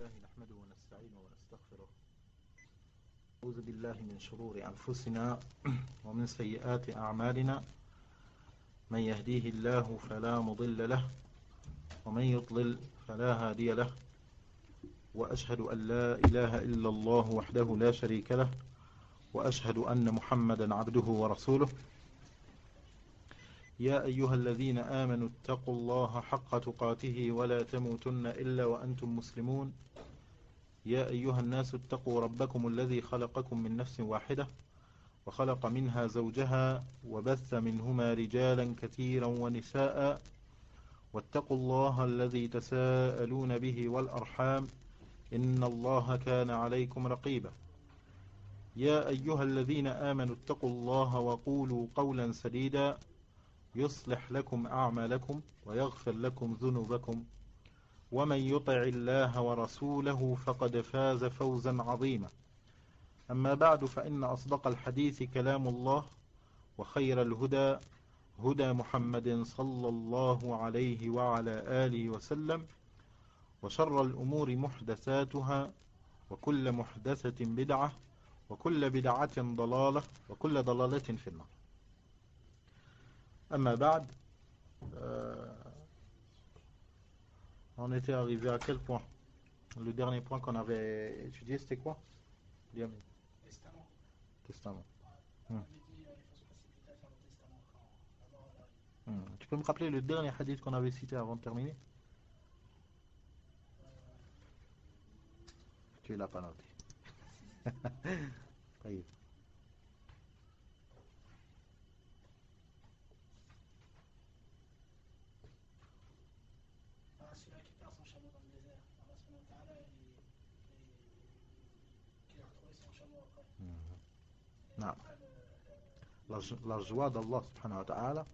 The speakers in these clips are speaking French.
الله نحمده ونستعينه ونستغفره. أعوذ بالله من شرور أنفسنا ومن سيئات أعمالنا، من يهديه الله فلا مضل له ومن يضلل فلا هادي له، وأشهد أن لا إله إلا الله وحده لا شريك له، وأشهد أن محمدا عبده ورسوله. يا أيها الذين آمنوا اتقوا الله حق تقاته ولا تموتن إلا وأنتم مسلمون. يا أيها الناس اتقوا ربكم الذي خلقكم من نفس واحدة وخلق منها زوجها وبث منهما رجالا كثيرا ونساء، واتقوا الله الذي تساءلون به والأرحام إن الله كان عليكم رقيبا. يا أيها الذين آمنوا اتقوا الله وقولوا قولا سديدا يصلح لكم أعمالكم ويغفر لكم ذنوبكم، ومن يطع الله ورسوله فقد فاز فوزا عظيما. أما بعد، فإن أصدق الحديث كلام الله، وخير الهدى هدى محمد صلى الله عليه وعلى آله وسلم، وشر الأمور محدثاتها، وكل محدثة بدعة، وكل بدعة ضلالة، وكل ضلالة في النار. أما بعد, on était arrivé à quel point? Le dernier point qu'on avait étudié, c'était quoi? Testament. Testament. On avait dit il faut se précipiter à faire le testament quand la mort arrive. Tu peux me rappeler le dernier hadith qu'on avait cité avant de terminer? Tu l'as pas noté. طيب. Celui-là qui perd son chameau dans le désert, Allah subhanahu wa ta'ala, qui a retrouvé son chameau après. Non. La joie d'Allah subhanahu wa ta'ala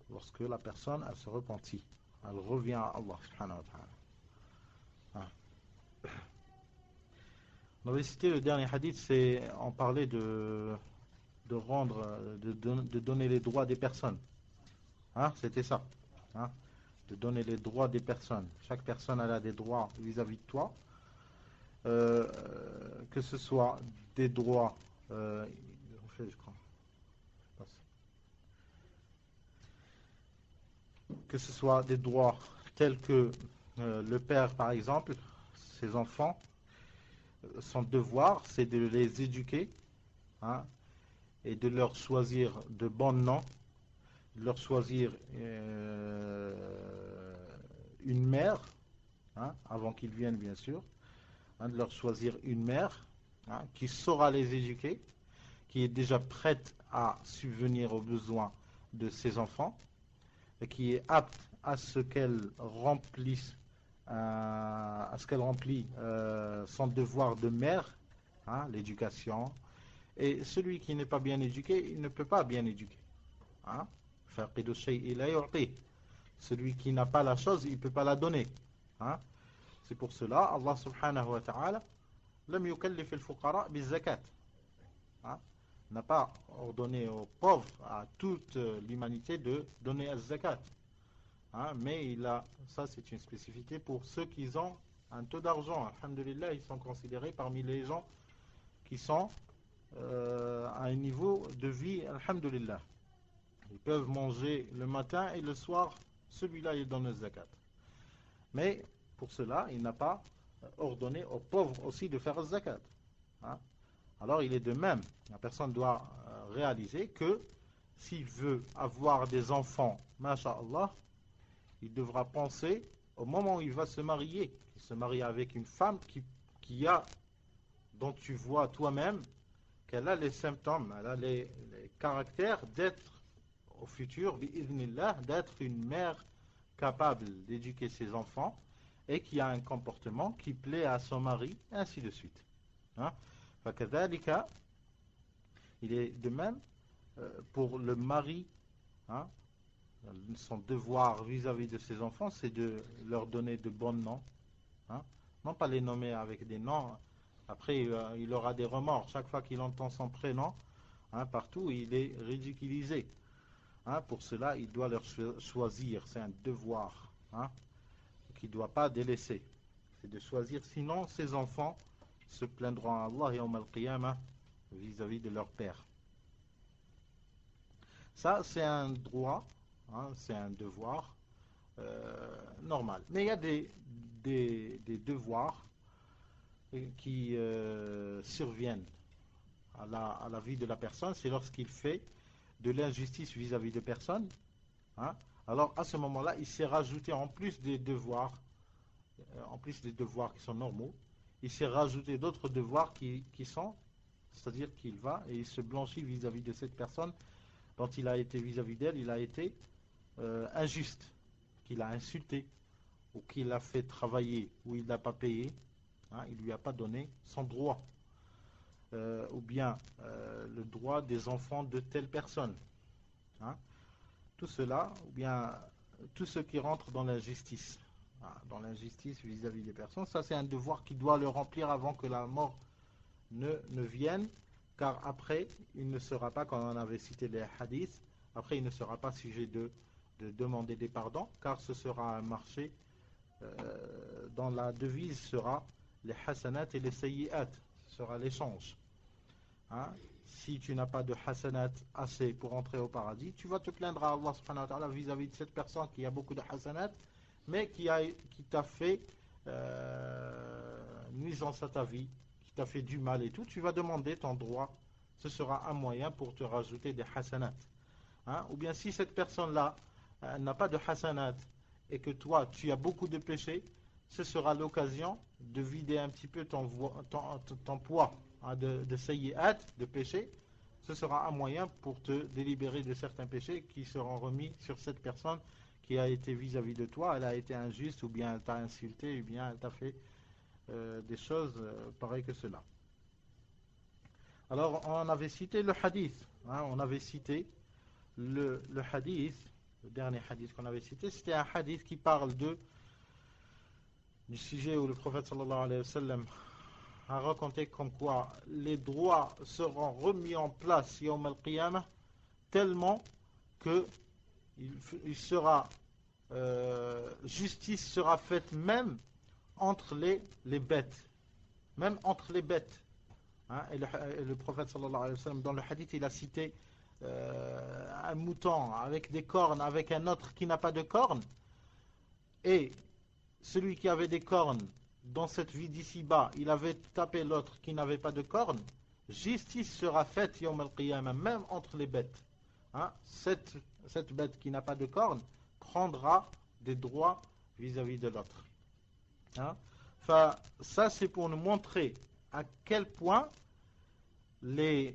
lorsque la personne elle se repentit, elle revient à Allah subhanahu wa ta'ala. On avait cité le dernier hadith, on parlait de donner les droits des personnes. C'était ça. De donner les droits des personnes. Chaque personne elle a des droits vis-à-vis de toi, que ce soit des droits que ce soit des droits tels que le père par exemple, ses enfants, son devoir c'est de les éduquer, et de leur choisir de bons noms, de leur choisir une mère, avant qu'ils viennent bien sûr, de leur choisir une mère qui saura les éduquer, qui est déjà prête à subvenir aux besoins de ses enfants et qui est apte à ce qu'elle remplisse son devoir de mère, l'éducation. Et celui qui n'est pas bien éduqué, il ne peut pas bien éduquer. Celui qui n'a pas la chose, il ne peut pas la donner. C'est pour cela, Allah subhanahu wa ta'ala lam yukallif al-fuqara biz-zakat. N'a pas ordonné aux pauvres, à toute l'humanité, de donner az-zakat. Mais ça c'est une spécificité pour ceux qui ont un taux d'argent. Alhamdulillah, ils sont considérés parmi les gens qui sont à un niveau de vie, alhamdulillah. Ils peuvent manger le matin et le soir, celui-là il donne le zakat. Mais pour cela, il n'a pas ordonné aux pauvres aussi de faire le zakat. Alors il est de même, la personne doit réaliser que s'il veut avoir des enfants, masha'Allah, il devra penser au moment où il va se marier, il se marie avec une femme dont tu vois toi-même qu'elle a les symptômes, elle a les caractères d'être au futur, bi'idhnillah, d'être une mère capable d'éduquer ses enfants et qui a un comportement qui plaît à son mari, ainsi de suite. فكذلك, il est de même pour le mari, son devoir vis-à-vis de ses enfants, c'est de leur donner de bons noms, non pas les nommer avec des noms. Après il aura des remords chaque fois qu'il entend son prénom, partout il est ridiculisé. Pour cela il doit leur choisir, c'est un devoir qu'il ne doit pas délaisser. C'est de choisir, sinon ses enfants se plaindront à Allah yawm al-qiyamah vis-à-vis de leur père. Ça, c'est un droit, hein, c'est un devoir normal. Mais il y a des devoirs qui surviennent à la vie de la personne. C'est lorsqu'il fait de l'injustice vis-à-vis de personnes. Hein. Alors, à ce moment-là, il s'est rajouté, en plus des devoirs qui sont normaux, il s'est rajouté d'autres devoirs qui sont, c'est-à-dire qu'il va et il se blanchit vis-à-vis de cette personne dont il a été vis-à-vis d'elle, il a été injuste, qu'il a insulté, ou qu'il a fait travailler, ou il n'a pas payé, hein, il ne lui a pas donné son droit, ou bien le droit des enfants de telle personne. Hein. Tout cela, ou bien tout ce qui rentre dans l'injustice. Dans l'injustice vis-à-vis des personnes, ça c'est un devoir qu'il doit le remplir avant que la mort ne vienne, car après il ne sera pas, quand on avait cité les hadiths, après il ne sera pas sujet de demander des pardons, car ce sera un marché dont la devise sera les hasanat et les sayyi'at, ce sera l'échange. Hein? Si tu n'as pas de hasanat assez pour entrer au paradis, tu vas te plaindre à Allah subhanahu wa ta'ala vis-à-vis de cette personne qui a beaucoup de hasanat, mais qui t'a fait nuisance à ta vie, qui t'a fait du mal et tout, tu vas demander ton droit. Ce sera un moyen pour te rajouter des hasanat. Hein? Ou bien si cette personne-là n'a pas de hasanat et que toi, tu as beaucoup de péchés, ce sera l'occasion de vider un petit peu ton poids, hein, de sayyi'at, de péchés. Ce sera un moyen pour te délibérer de certains péchés qui seront remis sur cette personne qui a été vis-à-vis de toi, elle a été injuste, ou bien elle t'a insulté, ou bien elle t'a fait des choses pareilles que cela. Alors, on avait cité le hadith, hein, on avait cité le hadith, le dernier hadith qu'on avait cité, c'était un hadith qui parle du sujet où le prophète sallallahu alayhi wa sallam a raconté comme quoi les droits seront remis en place yawm al-qiyamah tellement que il sera justice sera faite même entre les bêtes, même entre les bêtes. Hein, et le prophète sallallahu alayhi wa sallam, dans le hadith, il a cité un mouton avec des cornes, avec un autre qui n'a pas de cornes, et celui qui avait des cornes dans cette vie d'ici-bas, il avait tapé l'autre qui n'avait pas de cornes, justice sera faite yawm al-qiyamah, même entre les bêtes. Hein, cette bête qui n'a pas de cornes prendra des droits vis-à-vis de l'autre. Hein? Ça c'est pour nous montrer à quel point les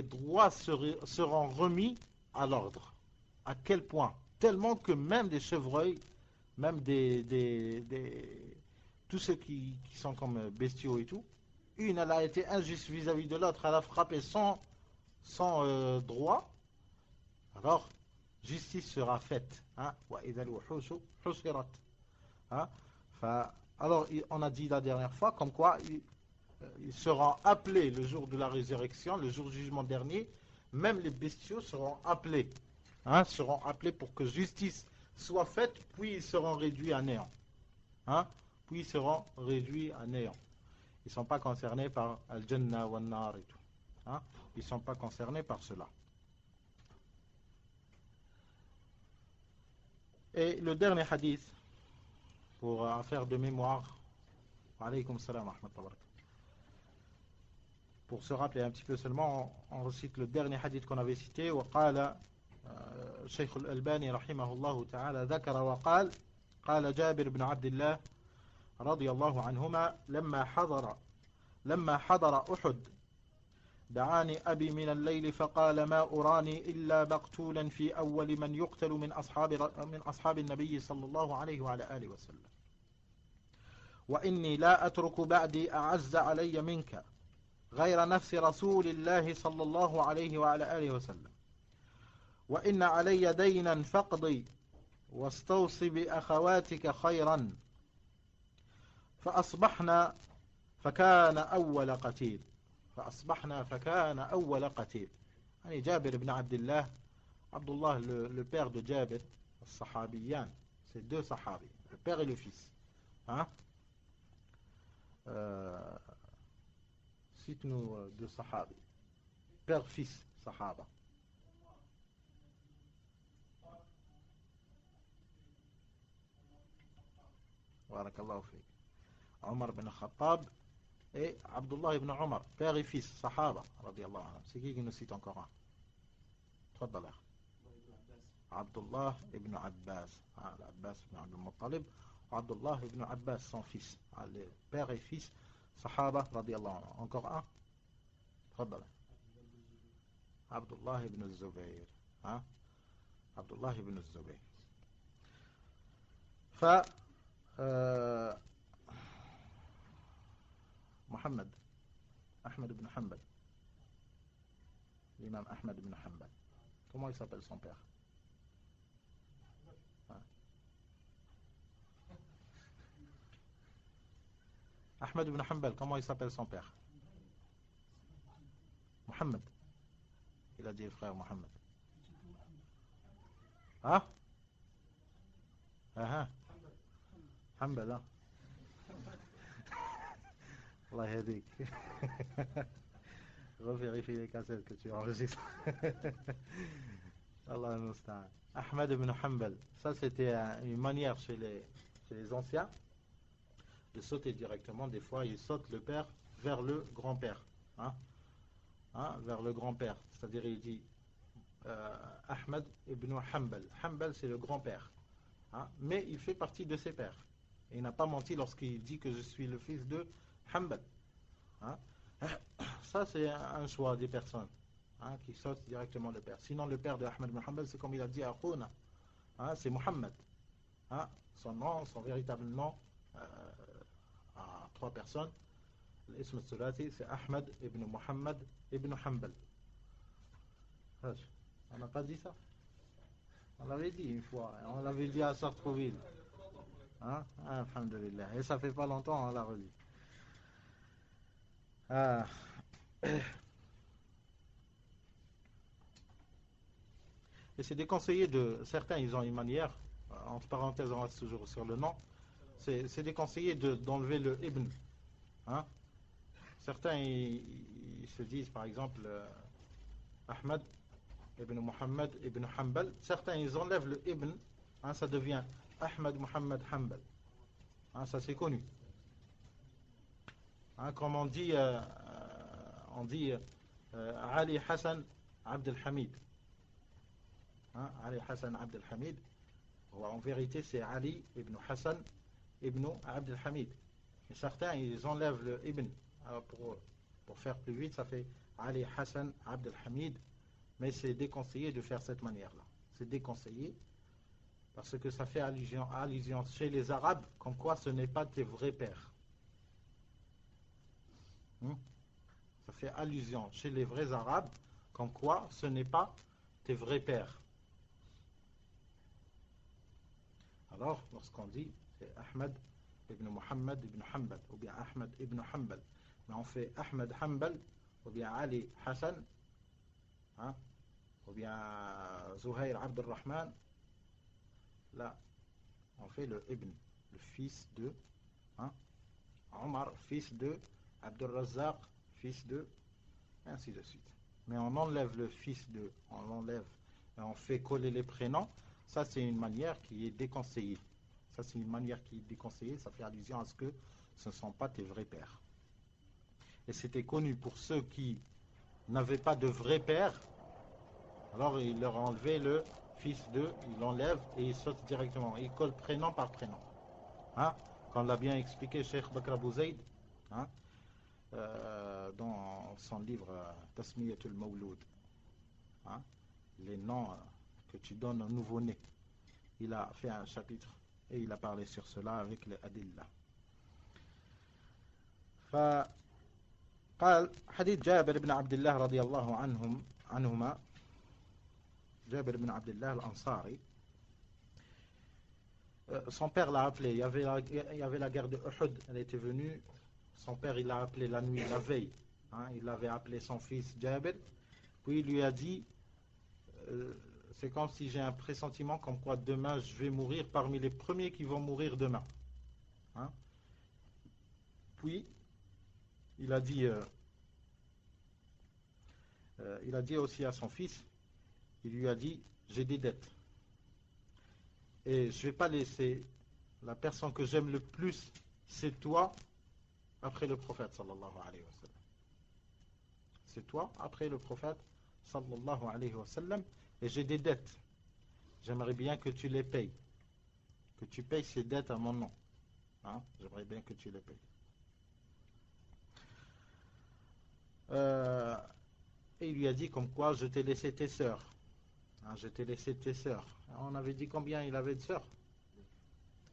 droits seront remis à l'ordre. À quel point. Tellement que même des chevreuils, même tous ceux qui sont comme bestiaux et tout, une elle a été injuste vis-à-vis de l'autre, elle a frappé sans droit, alors justice sera faite. Hein? Hein? Alors on a dit la dernière fois comme quoi ils seront appelés le jour de la résurrection, le jour du jugement dernier, même les bestiaux seront appelés, hein, seront appelés pour que justice soit faite, puis ils seront réduits à néant. Hein, puis ils seront réduits à néant. Ils ne sont pas concernés par Al-Jannah wa An-Nar et tout. Hein, ils ne sont pas concernés par cela. Et le dernier hadith, pour faire de mémoire, alaykoum salam wa rahmatullahi. Pour se rappeler un petit peu seulement, on recite le dernier hadith qu'on avait cité. وقال الشيخ الألباني رحمه الله تعالى ذكر وقال قال جابر بن عبد الله رضي الله عنهما لما حضر أحد دعاني أبي من الليل فقال ما أراني إلا مقتولا في أول من يقتل من أصحاب النبي صلى الله عليه وعلى آله وسلم وإني لا أترك بعدي أعز علي منك غير نفس رسول الله صلى الله عليه وعلى آله وسلم وإن علي دينا فاقضي واستوصي بأخواتك خيرا فأصبحنا فكان أول قتيل يعني جابر بن عبد الله عبد الله le père de Jabir الصحابيان c'est deux sahabis le père et le fils hein? cite-nous deux sahabi. Père-fils, sahaba. Barakallahu fik. Omar ibn Khattab et Abdullah ibn Omar, père et fils, sahaba, radiallahu anhu. C'est qui nous cite encore un? تفضل. Abdullah ibn Abbas, Abbas ibn Abdul Muttalib, Abdullah ibn Abbas, son fils, les père et fils, sahaba, radiallahu anhu. Encore un? تفضل. Abdullah ibn Zubayr, Abdullah ibn Zubayr. ف Mohammed, Ahmed ibn Hanbal, l'imam Ahmed ibn Hanbal. Comment il s'appelle son père? Ahmed ibn Hanbal, comment il s'appelle son père? Mohammed. Il a dit le frère Mohammed. Ah? Hanbal, hein? Allah yadik. Revérifie les cassettes que tu enregistres. Allah musta'an. Ahmed ibn Hanbal. Ça, c'était une manière chez les anciens de sauter directement. Des fois, ils sautent le père vers le grand-père. Vers le grand-père. C'est-à-dire, il dit Ahmed ibn Hanbal. Hanbal, c'est le grand-père. Mais il fait partie de ses pères. Et il n'a pas menti lorsqu'il dit que je suis le fils de Hanbal. Ça, c'est un choix des personnes qui sautent directement le père. Sinon, le père de Ahmed ibn Hanbal, c'est comme il a dit à Khouna. C'est Mohammed. Son nom, son véritable nom, à trois personnes. L'ism al-Sulati, c'est Ahmed ibn Mohammed ibn Hanbal. On n'a pas dit ça? On l'avait dit une fois. On l'avait dit à Sartrouville. Alhamdulillah. Et ça fait pas longtemps, on l'a redit. Et c'est déconseillé de... Certains, ils ont une manière, entre parenthèses, on reste toujours sur le nom, c'est déconseillé d'enlever le ibn. Certains, ils se disent, par exemple, Ahmed ibn Muhammad ibn Hanbal. Certains, ils enlèvent le ibn, ça devient Ahmed Muhammad Hanbal. Ça, c'est connu. Comme on dit Ali Hassan Abd al-Hamid. Ali Hassan Abd al-Hamid. En vérité, c'est Ali ibn Hassan ibn Abd al-Hamid. Et certains, ils enlèvent le ibn. Pour faire plus vite, ça fait Ali Hassan Abd al-Hamid. Mais c'est déconseillé de faire cette manière-là. C'est déconseillé parce que ça fait allusion chez les Arabes comme quoi ce n'est pas tes vrais pères. Ça fait allusion chez les vrais Arabes comme quoi ce n'est pas tes vrais pères. Alors, lorsqu'on dit c'est Ahmed ibn Muhammad ibn Hanbal ou bien Ahmed ibn Hanbal, mais on fait Ahmed Hanbal ou bien Ali Hassan, ou bien Zuhair Abd al-Rahman, là, on fait le ibn, le fils de Omar, fils de Abdul Razzaq, fils de, et ainsi de suite. Mais on enlève le fils de, on l'enlève et on fait coller les prénoms. Ça, c'est une manière qui est déconseillée. Ça, c'est une manière qui est déconseillée. Ça fait allusion à ce que ce ne sont pas tes vrais pères. Et c'était connu pour ceux qui n'avaient pas de vrais pères. Alors, il leur a enlevé le fils de, il l'enlève et il saute directement. Il colle prénom par prénom. Comme l'a bien expliqué Cheikh Bakr Abou Zayd, dans son livre Tasmiyatul Mawloud. Les noms que tu donnes au nouveau-né. Il a fait un chapitre et il a parlé sur cela avec les adillah. فقال حديث جابر بن عبد الله رضي الله عنهما جابر بن عبد الله الأنصاري. Son père l'a appelé, il y avait la guerre de Uhud, elle était venue, son père il l'a appelé la nuit, la veille, il avait appelé son fils Jabir, puis il lui a dit c'est comme si j'ai un pressentiment comme quoi demain je vais mourir parmi les premiers qui vont mourir demain. Puis il a dit il a dit aussi à son fils, il lui a dit, j'ai des dettes. Et je ne vais pas laisser la personne que j'aime le plus, c'est toi, après le prophète sallallahu alayhi wa sallam. C'est toi, après le prophète sallallahu alayhi wa sallam, et j'ai des dettes. J'aimerais bien que tu les payes. Que tu payes ces dettes à mon nom. Hein? J'aimerais bien que tu les payes. Et il lui a dit comme quoi je t'ai laissé tes sœurs. Hein, je t'ai laissé tes sœurs. On avait dit combien il avait de sœurs?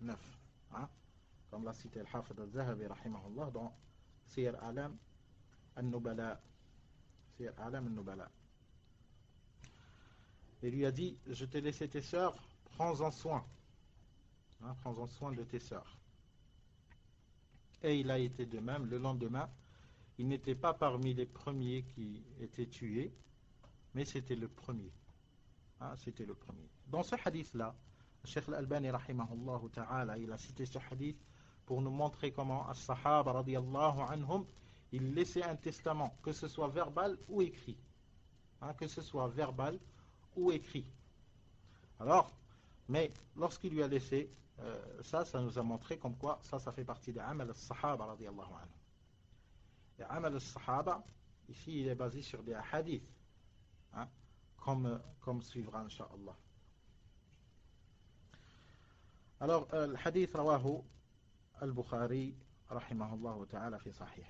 9. Hein? Comme l'a cité Al-Hafid Al-Zahabi rahimahullah dans Siyar A'lam Al-Nubala. Siyar A'lam Al-Nubala. Il lui a dit, je t'ai laissé tes sœurs, prends-en soin. Hein, prends-en soin de tes sœurs. Et il a été de même le lendemain. Il n'était pas parmi les premiers qui étaient tués, mais c'était le premier. Hein, c'était le premier. Dans ce hadith-là, Cheikh Al-Albani rahimahullah ta'ala, il a cité ce hadith pour nous montrer comment as-sahaba radiyallahu anhum, ils laissaient un testament, que ce soit verbal ou écrit. Hein, que ce soit verbal ou écrit. Alors, mais lorsqu'il lui a laissé ça nous a montré comme quoi ça fait partie des amal al-sahaba radiyallahu anhum. Et amal al-sahaba, ici il est basé sur des hadiths, hein, comme suivra incha'Allah. Alors, le hadith rawahu al-Bukhari rahimahullah ta'ala fi sahih.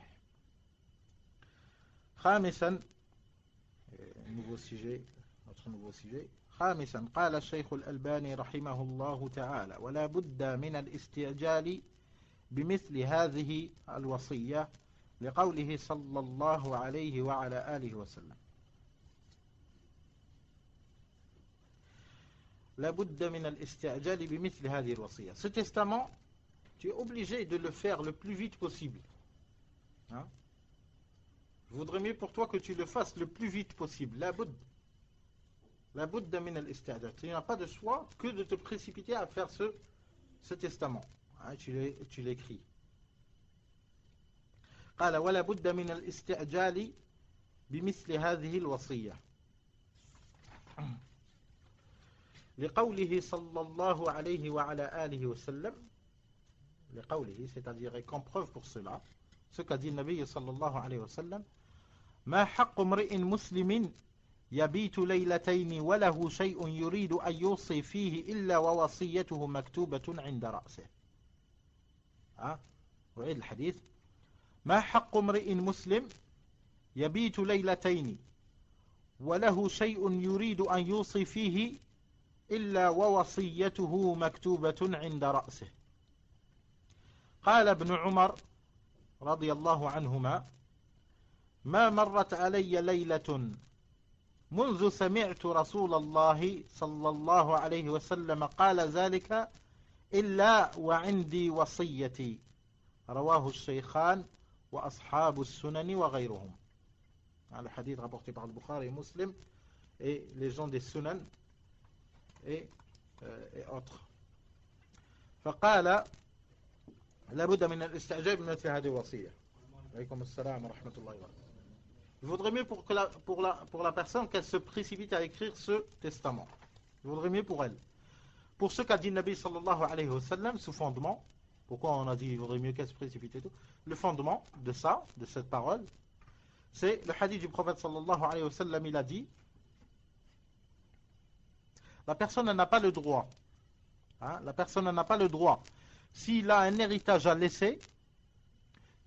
خامسا, nouveau sujet, notre nouveau sujet. خامسا قال الشيخ الألباني رحمه الله تعالى ولا بد من الاستعجال بمثل هذه الوصية لقوله صلى الله عليه وعلى آله وسلم. لا بد من الاستعجال بمثل هذه الوصية. Ce testament, tu es obligé de le faire le plus vite possible. Hein? Je voudrais mieux pour toi que tu le fasses le plus vite possible. La budda min al-isti'jal. Tu n'as pas de choix que de te précipiter à faire ce testament. Hein, tu l'écris. قال ولا بد من الاستعجال بمثل هذه الوصية لقوله صلى الله عليه وعلى آله وسلم. لقوله, c'est-à-dire comme preuve pour cela, ce qu'a dit le Nabi صلى الله عليه وسلم ما حق امرئ مسلم يبيت ليلتين وله شيء يريد أن يوصي فيه إلا ووصيته مكتوبة عند رأسه. وعيد الحديث. ما حق امرئ مسلم يبيت ليلتين وله شيء يريد أن يوصي فيه إلا ووصيته مكتوبة عند رأسه. قال ابن عمر رضي الله عنهما ما مرت علي ليلة منذ سمعت رسول الله صلى الله عليه وسلم قال ذلك إلا وعندي وصيتي. رواه الشيخان وأصحاب السنن وغيرهم. Le hadith rapporté par le Bukhari et Muslim et les gens des Sunan et autres. فقال لابد من الاستعجال بمثل هذه الوصية. عليكم السلام ورحمة الله وبركاته. Il vaudrait mieux pour la personne qu'elle se précipite à écrire ce testament. Il vaudrait mieux pour elle. Pour ce qu'a dit le Nabi sallallahu alayhi wa sallam, ce fondement, pourquoi on a dit il vaudrait mieux qu'elle se précipite et tout, le fondement de ça, de cette parole, c'est le hadith du prophète sallallahu alayhi wa sallam, il a dit la personne n'a pas le droit, hein, la personne n'a pas le droit, s'il a un héritage à laisser,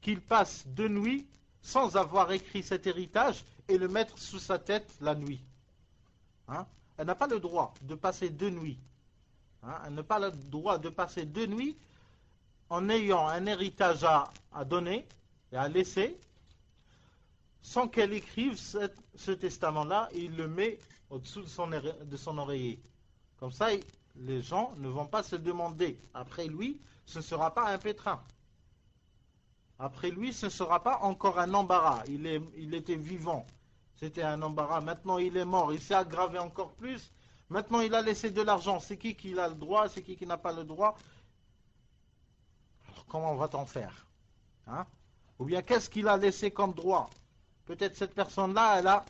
qu'il passe 2 nuits sans avoir écrit cet héritage et le mettre sous sa tête la nuit. Hein? Elle n'a pas le droit de passer 2 nuits. Hein? Elle n'a pas le droit de passer 2 nuits en ayant un héritage à donner et à laisser sans qu'elle écrive ce testament-là et il le met au-dessous de son oreiller. Comme ça, les gens ne vont pas se demander. Après lui, ce ne sera pas un pétrin. Après lui, ce ne sera pas encore un embarras. Il était vivant. C'était un embarras. Maintenant, il est mort. Il s'est aggravé encore plus. Maintenant, il a laissé de l'argent. C'est qui a le droit? C'est qui n'a pas le droit? Alors, comment va-t-on faire? Hein? Ou bien, qu'est-ce qu'il a laissé comme droit? Peut-être cette personne-là,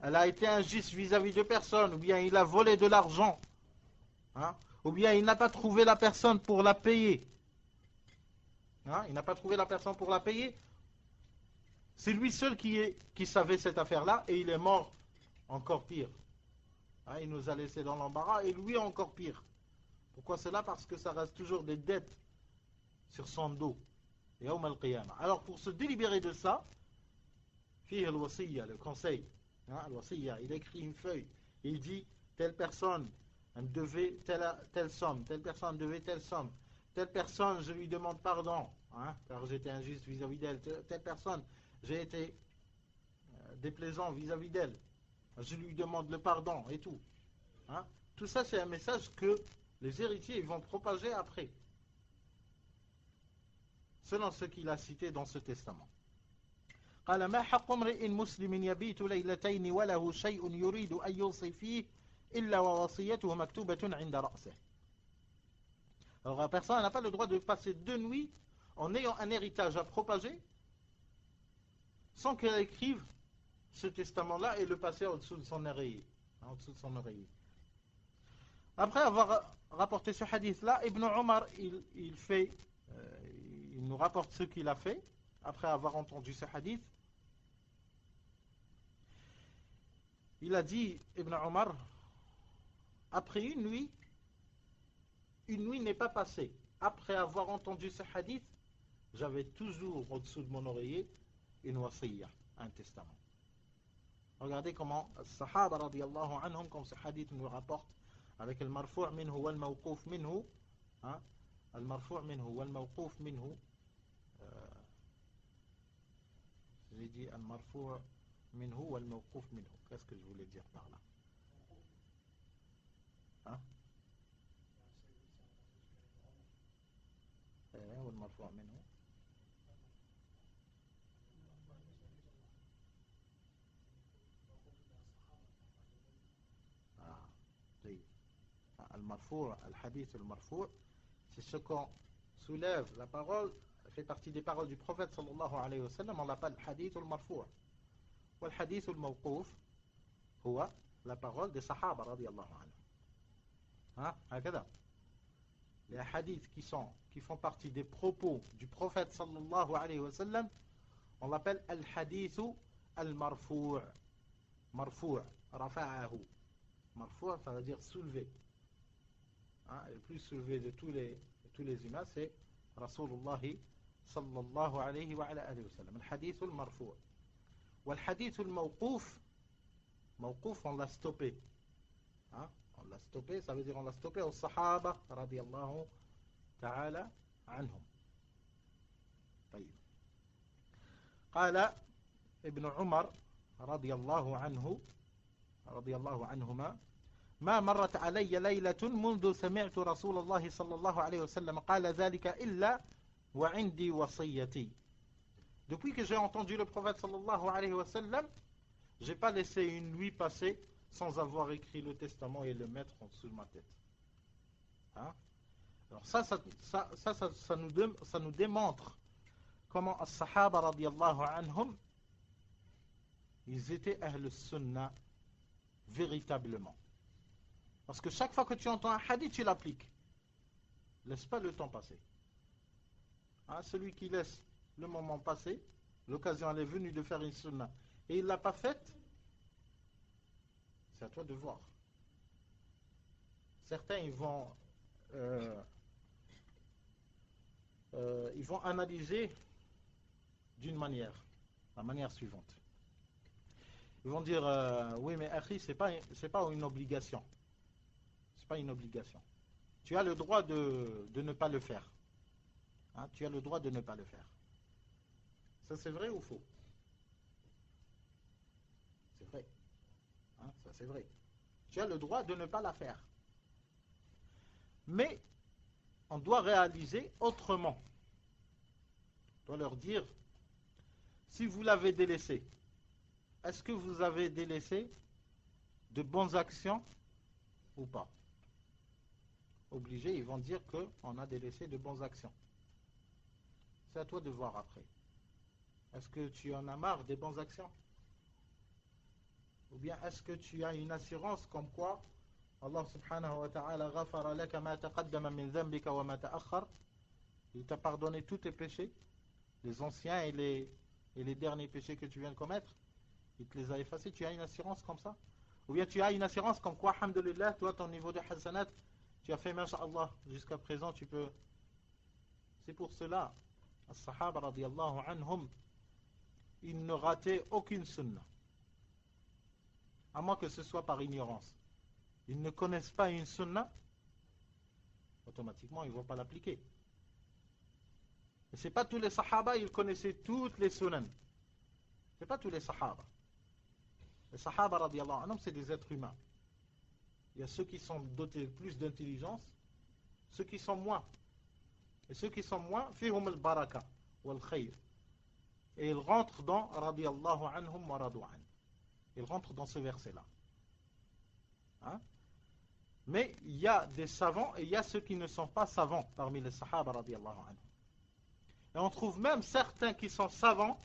elle a été injuste vis-à-vis de personne, ou bien il a volé de l'argent, hein, ou bien il n'a pas trouvé la personne pour la payer, hein, il n'a pas trouvé la personne pour la payer, c'est lui seul qui savait cette affaire-là, et il est mort encore pire. Hein, il nous a laissé dans l'embarras, et lui encore pire. Pourquoi cela? Parce que ça reste toujours des dettes sur son dos. Yawm al-Qiyamah. Alors pour se délibérer de ça, fihi al-wasiyya, le conseil, hein, al-wasiyya, il écrit une feuille, il dit telle personne devait telle somme, telle personne devait telle somme, telle personne je lui demande pardon, hein, car j'étais injuste vis-à-vis d'elle, telle personne j'ai été déplaisant vis-à-vis d'elle, je lui demande le pardon et tout. Hein. Tout ça c'est un message que les héritiers vont propager après, selon ce qu'il a cité dans ce testament. قال ما حق امرئ مسلم يبيت ليلتين وله شيء يريد أن يوصي فيه إلا ووصيته مكتوبة عند رأسه. Alors la personne n'a pas le droit de passer 2 nuits en ayant un héritage à propager sans qu'elle écrive ce testament-là et le passer au-dessous de son oreiller. Au-dessous de son oreiller. Après avoir rapporté ce hadith-là, Ibn Omar, il nous rapporte ce qu'il a fait après avoir entendu ce hadith. Il a dit, Ibn Omar, après une nuit n'est pas passée. Après avoir entendu ce hadith, j'avais toujours au-dessous de mon oreiller une wasiyya, un testament. Regardez comment Sahaba radiyallahu anhum, comme ce hadith nous rapporte, avec le marfu' minhu wal mawquf minhu, le marfu' minhu wal mawquf minhu, j'ai dit le marfu' minhu wal mawquf minhu. Qu'est-ce que je voulais dire par là? Hein? Wal marfu' minhu. Al-marfu', al-hadith al-marfu', c'est ce qu'on soulève, la parole fait partie des paroles du prophète sallallahu alayhi wa sallam, on l'appelle hadith al-marfu'. Wal-hadith al-mawquf, huwa la parole des sahaba radiyallahu anhu. Hein, les hadiths qui font partie des propos du prophète sallallahu alayhi wa sallam, on l'appelle al-hadith al-marfu'. Marfu', rafa'ahu. Marfu', ça veut dire soulevé. Le plus soulevé de tous les humains, c'est Rasulullah sallallahu alayhi wa alihi wa sallam. Le hadith al-marfu'. Wa al-hadith al-mawquf, mawquf, on l'a stoppé. On l'a stoppé, ça veut dire on l'a stoppé aux sahaba radiyallahu ta'ala anhum. طيب. قال ابن عمر رضي الله عنهما ما مرت علي ليلة منذ سمعت رسول الله صلى الله عليه وسلم قال ذلك إلا وعندي وصيتي. Depuis que j'ai entendu le prophète sallallahu alayhi wa sallam, j'ai pas laissé une nuit passer sans avoir écrit le testament et le mettre en dessous de ma tête. Hein? Alors ça nous démontre comment as-sahaba radiyallahu anhum, ils étaient ahl sunnah véritablement. Parce que chaque fois que tu entends un hadith, tu l'appliques. Laisse pas le temps passer. Celui qui laisse le moment passer, l'occasion elle est venue de faire une sunnah et il ne l'a pas faite, c'est à toi de voir. Certains ils vont analyser d'une manière, la manière suivante. Ils vont dire oui mais akhi, c'est pas une obligation. C'est pas une obligation. Tu as le droit de ne pas le faire. Tu as le droit de ne pas le faire. Ça c'est vrai ou faux? C'est vrai. Ça c'est vrai. Tu as le droit de ne pas la faire. Mais on doit réaliser autrement. On doit leur dire, si vous l'avez délaissé, est-ce que vous avez délaissé de bonnes actions ou pas? Obligés, ils vont dire qu'on a délaissé de bonnes actions. C'est à toi de voir après. Est-ce que tu en as marre des bonnes actions? Ou bien est-ce que tu as une assurance comme quoi Allah subhanahu wa ta'ala ghafara laka ma taqaddama min dhanbika wa ma ta'akhkhar, il t'a pardonné tous tes péchés, les anciens et les derniers péchés que tu viens de commettre, il te les a effacés. Tu as une assurance comme ça? Ou bien tu as une assurance comme quoi, alhamdulillah, toi ton niveau de hasanat, tu as fait masha'Allah, jusqu'à présent tu peux. C'est pour cela, les sahaba radiyallahu anhum, ils ne rataient aucune sunnah, à moins que ce soit par ignorance. Ils ne connaissent pas une sunnah, automatiquement ils ne vont pas l'appliquer. Et ce n'est pas tous les sahaba, ils connaissaient toutes les sunnahs. Ce n'est pas tous les sahaba. Les sahaba radiyallahu anhum, c'est des êtres humains. Il y a ceux qui sont dotés plus d'intelligence, ceux qui sont moins. Et ceux qui sont moins, fihum al-baraka wal khayr. Et ils rentrent dans radiyallahu anhum wa radu an. Ils rentrent dans ce verset-là. Hein? Mais il y a des savants et il y a ceux qui ne sont pas savants parmi les sahaba radiyallahu anhum. Et on trouve même certains qui sont savants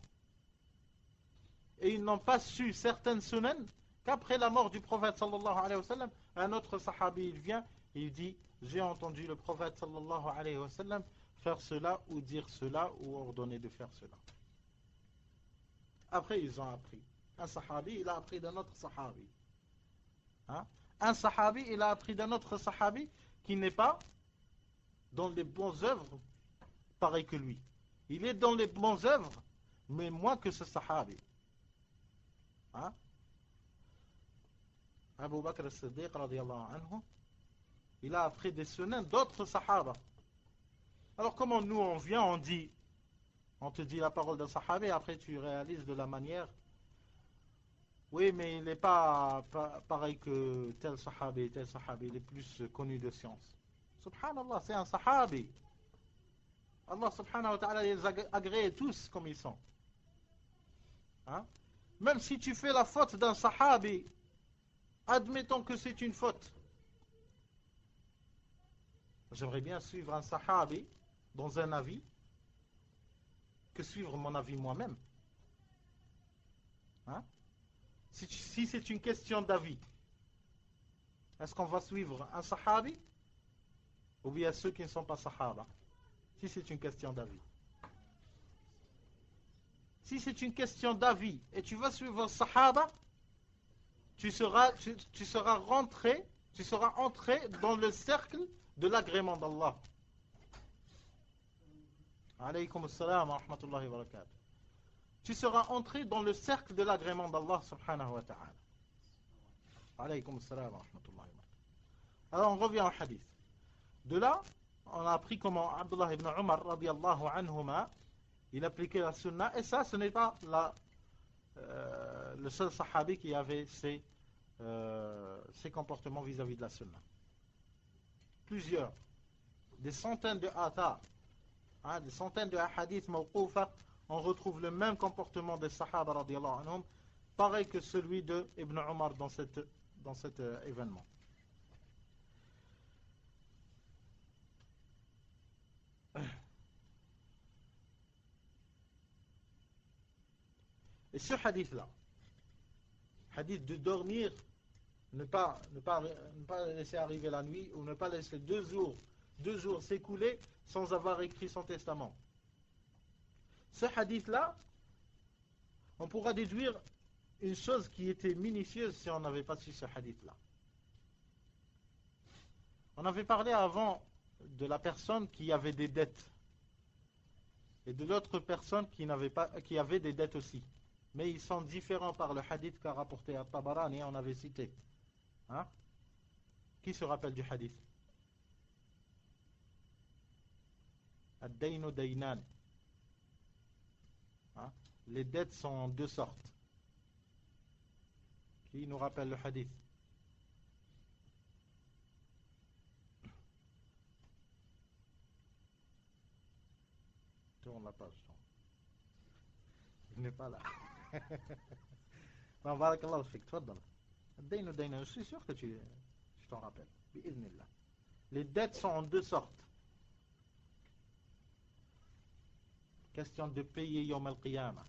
et ils n'ont pas su certaines sunan qu'après la mort du prophète sallallahu alayhi wa sallam, un autre sahabi il vient et il dit: j'ai entendu le prophète sallallahu alayhi wa sallam faire cela ou dire cela ou ordonner de faire cela. Après ils ont appris. Un sahabi il a appris d'un autre sahabi. Hein? Un sahabi il a appris d'un autre sahabi qui n'est pas dans les bonnes œuvres pareil que lui. Il est dans les bonnes œuvres mais moins que ce sahabi. Hein? Abu Bakr as-Siddiq radiyallahu anhu, il a appris des sunnahs d'autres sahaba. Alors comment nous on vient, on te dit la parole d'un sahabi, après tu réalises de la manière, oui mais il n'est pas pareil que tel sahabi, il est plus connu de science. Subhanallah, c'est un sahabi. Allah subhanahu wa ta'ala les agrée tous comme ils sont. Hein? Même si tu fais la faute d'un sahabi, admettons que c'est une faute. J'aimerais bien suivre un sahabi dans un avis que suivre mon avis moi-même. Hein? Si c'est une question d'avis, est-ce qu'on va suivre un sahabi ou bien ceux qui ne sont pas sahaba? Si c'est une question d'avis. Si c'est une question d'avis et tu vas suivre un sahaba, tu seras entré dans le cercle de l'agrément d'Allah. Alaykum assalam wa rahmatullahi wa barakatuh. Tu seras entré dans le cercle de l'agrément d'Allah subhanahu wa ta'ala. Alaykum assalam wa rahmatullahi wa barakatuh. Alors on revient au hadith. De là, on a appris comment Abdullah ibn Umar radiyallahu anhuma, il appliquait la sunna, et ça ce n'est pas le seul sahabi qui avait ces comportements vis-à-vis de la sunna. Plusieurs, des centaines de athar, des centaines de hadiths mawqoufa, on retrouve le même comportement des sahaba radiyallahu anhum, pareil que celui de Ibn Umar dans cet événement. Et ce hadith-là, hadith de dormir, ne pas laisser arriver la nuit, ou ne pas laisser deux jours s'écouler sans avoir écrit son testament. Ce hadith-là, on pourra déduire une chose qui était minutieuse si on n'avait pas su ce hadith-là. On avait parlé avant de la personne qui avait des dettes et de l'autre personne qui avait des dettes aussi. Mais ils sont différents par le hadith qu'a rapporté At-Tabarani, on avait cité. Hein? Qui se rappelle du hadith? Ad-daynu daynan. Hein? Les dettes sont en deux sortes. Qui nous rappelle le hadith? Tourne la page. Il n'est pas là. Non, barakallahu fik, tfaddal. Ad-daynu daynan, je suis sûr que je t'en rappelle. Bi'idhnillah. Les dettes sont en deux sortes. Question de payer yawm al-qiyamah.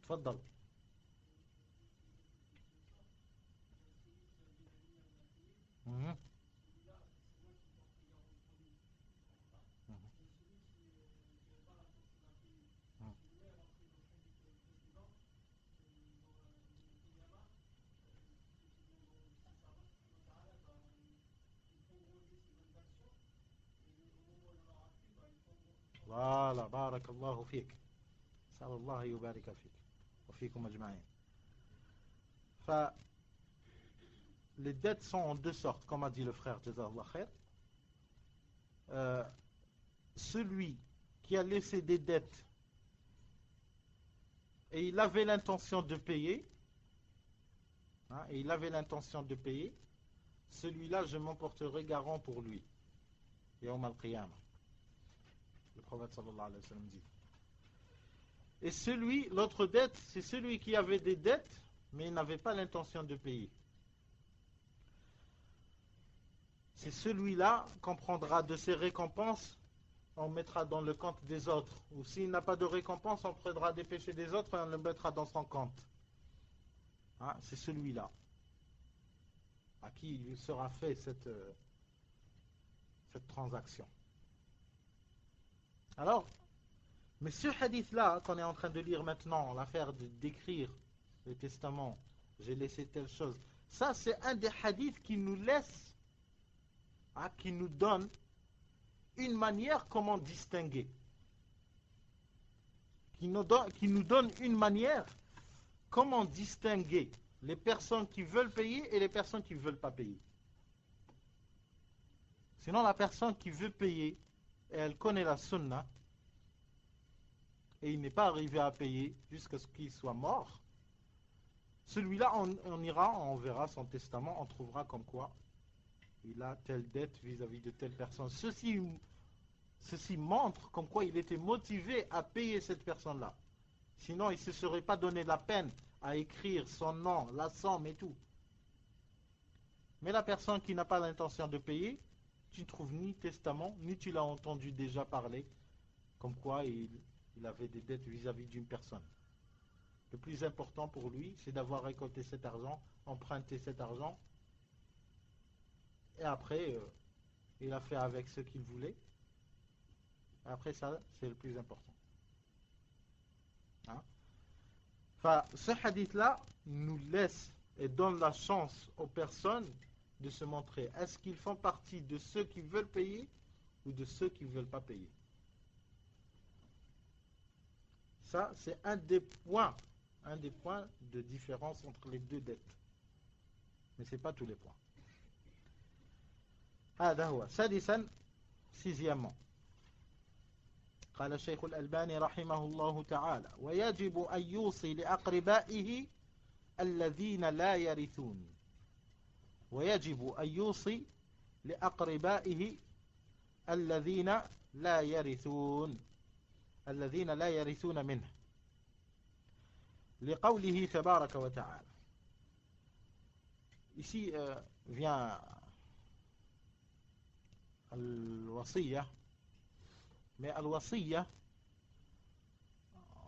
Tfaddal. Mhm. Voilà, barakallahu fik. Sallallahu yubarika fik. Wa fikum ajma'in. Fa, les dettes sont en deux sortes, comme a dit le frère Jazallah khair. Celui qui a laissé des dettes et il avait l'intention de payer, hein, et il avait l'intention de payer, celui-là, je m'emporterai garant pour lui. Yawm al-Qiyamah. Le prophète sallallahu alayhi wa sallam dit. Et celui, l'autre dette, c'est celui qui avait des dettes, mais il n'avait pas l'intention de payer. C'est celui-là qu'on prendra de ses récompenses, on mettra dans le compte des autres. Ou s'il n'a pas de récompense, on prendra des péchés des autres et on le mettra dans son compte. Hein, c'est celui-là à qui il sera fait cette transaction. Alors, mais ce hadith-là qu'on est en train de lire maintenant, l'affaire d'écrire le testament, j'ai laissé telle chose, ça c'est un des hadiths qui nous laisse, hein, qui nous donne une manière comment distinguer. Qui nous donne une manière comment distinguer les personnes qui veulent payer et les personnes qui ne veulent pas payer. Sinon, la personne qui veut payer, elle connaît la sunna, et il n'est pas arrivé à payer jusqu'à ce qu'il soit mort, celui-là, on ira, on verra son testament, on trouvera comme quoi il a telle dette vis-à-vis de telle personne. Ceci montre comme quoi il était motivé à payer cette personne-là. Sinon, il ne se serait pas donné la peine à écrire son nom, la somme et tout. Mais la personne qui n'a pas l'intention de payer, tu ne trouves ni testament, ni tu l'as entendu déjà parler, comme quoi il avait des dettes vis-à-vis d'une personne. Le plus important pour lui, c'est d'avoir récolté cet argent, emprunté cet argent, et après, il a fait avec ce qu'il voulait. Après ça, c'est le plus important. Hein? Enfin, ce hadith-là nous laisse et donne la chance aux personnes de se montrer. Est-ce qu'ils font partie de ceux qui veulent payer ou de ceux qui ne veulent pas payer? Ça, c'est un des points de différence entre les deux dettes. Mais ce n'est pas tous les points. هذا هو. سادسا, sixièmement. قال الشيخ الألباني رحمه الله تعالى: ويجب أن يوصي لأقربائه الذين لا يرثون. ويجب أن يوصي لأقربائه الذين لا يرثون منه، لقوله تبارك وتعالى. Ici vient al-wasiyya, mais al-wasiyya,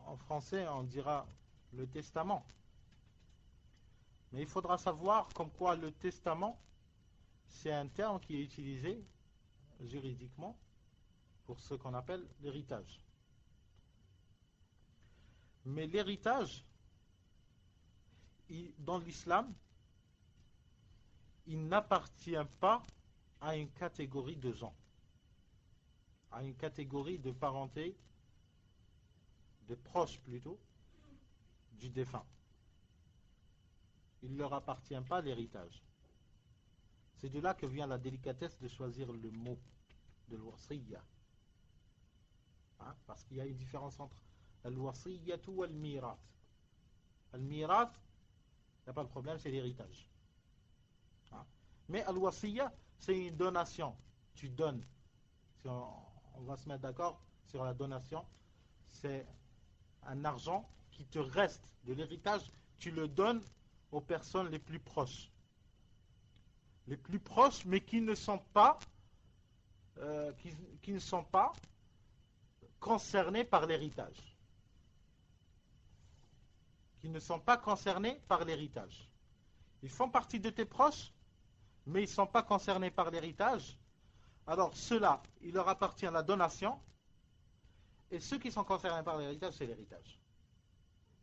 en français on dira le testament. Mais il faudra savoir comme quoi le testament, c'est un terme qui est utilisé juridiquement pour ce qu'on appelle l'héritage. Mais l'héritage, dans l'islam, il n'appartient pas à une catégorie de gens, à une catégorie de parenté, de proches plutôt, du défunt. Il ne leur appartient pas l'héritage. C'est de là que vient la délicatesse de choisir le mot de l'wasiyya. Hein? Parce qu'il y a une différence entre al-wasiyyatu ou al-mirath. Al-mirath, il n'y a pas de problème, c'est l'héritage. Hein? Mais al-wasiyya, c'est une donation. Tu donnes. Si on va se mettre d'accord sur la donation. C'est un argent qui te reste de l'héritage. Tu le donnes aux personnes les plus proches. Les plus proches, mais qui ne sont pas qui ne sont pas concernés par l'héritage. Qui ne sont pas concernés par l'héritage. Ils font partie de tes proches, mais ils ne sont pas concernés par l'héritage, alors ceux-là, il leur appartient la donation, et ceux qui sont concernés par l'héritage, c'est l'héritage.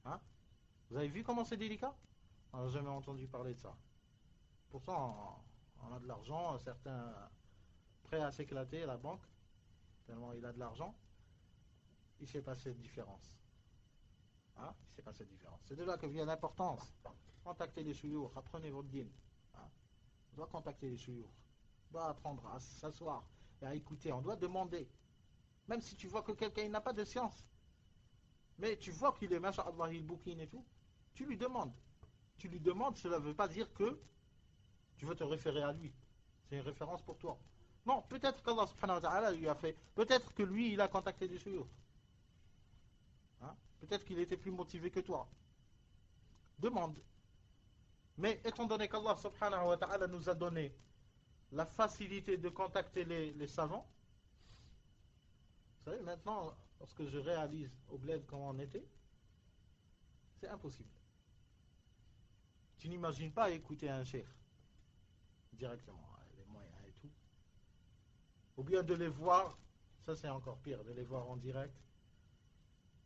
Hein? Vous avez vu comment c'est délicat? On n'a jamais entendu parler de ça. Pourtant, on a de l'argent, certains prêts à s'éclater à la banque, tellement il a de l'argent, il ne sait pas cette différence. Hein? Il ne sait pas cette différence. C'est de là que vient l'importance. Contactez les souyours, apprenez votre dîme. Hein? On doit contacter les souyours. On doit apprendre à s'asseoir et à écouter. On doit demander. Même si tu vois que quelqu'un n'a pas de science, mais tu vois qu'il est, masha'Allah, il bouquine et tout, tu lui demandes. Tu lui demandes, cela ne veut pas dire que tu veux te référer à lui. C'est une référence pour toi. Non, peut-être qu'Allah subhanahu wa ta'ala lui a fait, peut-être que lui, il a contacté des souyours. Hein? Peut-être qu'il était plus motivé que toi. Demande. Mais étant donné qu'Allah subhanahu wa ta'ala nous a donné la facilité de contacter les savants, vous savez, maintenant, lorsque je réalise au bled comment on était, c'est impossible. Tu n'imagines pas écouter un cheikh directement, les moyens et tout. Ou bien de les voir, ça c'est encore pire, de les voir en direct.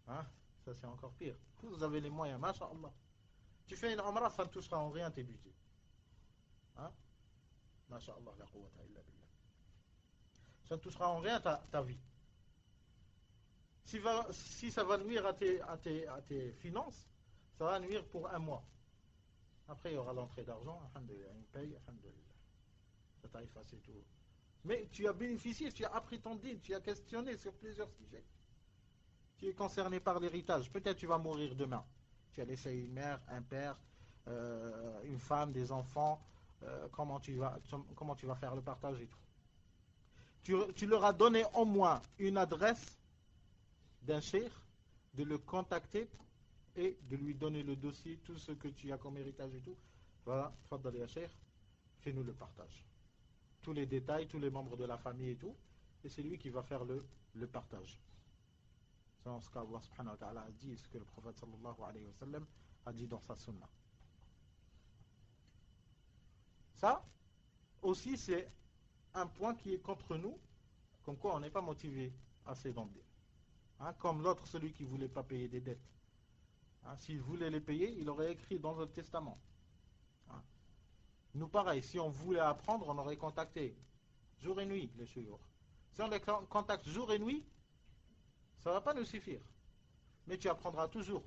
Hein? Ça c'est encore pire. Vous avez les moyens, masha'Allah. Tu fais une umrah, ça ne touchera en rien tes budgets. Hein? Masha'Allah, la quwwata illa billah. Ça ne touchera en rien ta vie. Si ça va nuire à tes finances, ça va nuire pour un mois. Après, il y aura l'entrée d'argent, alhamdulillah, une paye, alhamdulillah. Ça t'a effacé tout. Mais tu as bénéficié, tu as appris ton dîme, tu as questionné sur plusieurs sujets. Tu es concerné par l'héritage. Peut-être tu vas mourir demain. Tu as laissé une mère, un père, une femme, des enfants. Comment tu vas faire le partage et tout. Tu leur as donné au moins une adresse d'un cheikh, de le contacter et de lui donner le dossier, tout ce que tu as comme héritage et tout. Voilà, Fadal ya cheikh, fais-nous le partage. Tous les détails, tous les membres de la famille et tout. Et c'est lui qui va faire le partage. C'est ce qu'Allah subhanahu wa ta'ala a dit et ce que le prophète sallallahu alayhi wa sallam a dit dans sa sunna. Ça aussi c'est un point qui est contre nous, comme quoi on n'est pas motivé assez dans le dîn. Hein, comme l'autre, celui qui ne voulait pas payer des dettes. Hein, s'il voulait les payer, il aurait écrit dans le testament. Hein. Nous pareil, si on voulait apprendre, on aurait contacté jour et nuit les souyours. Si on les contacte jour et nuit, ça ne va pas nous suffire. Mais tu apprendras toujours.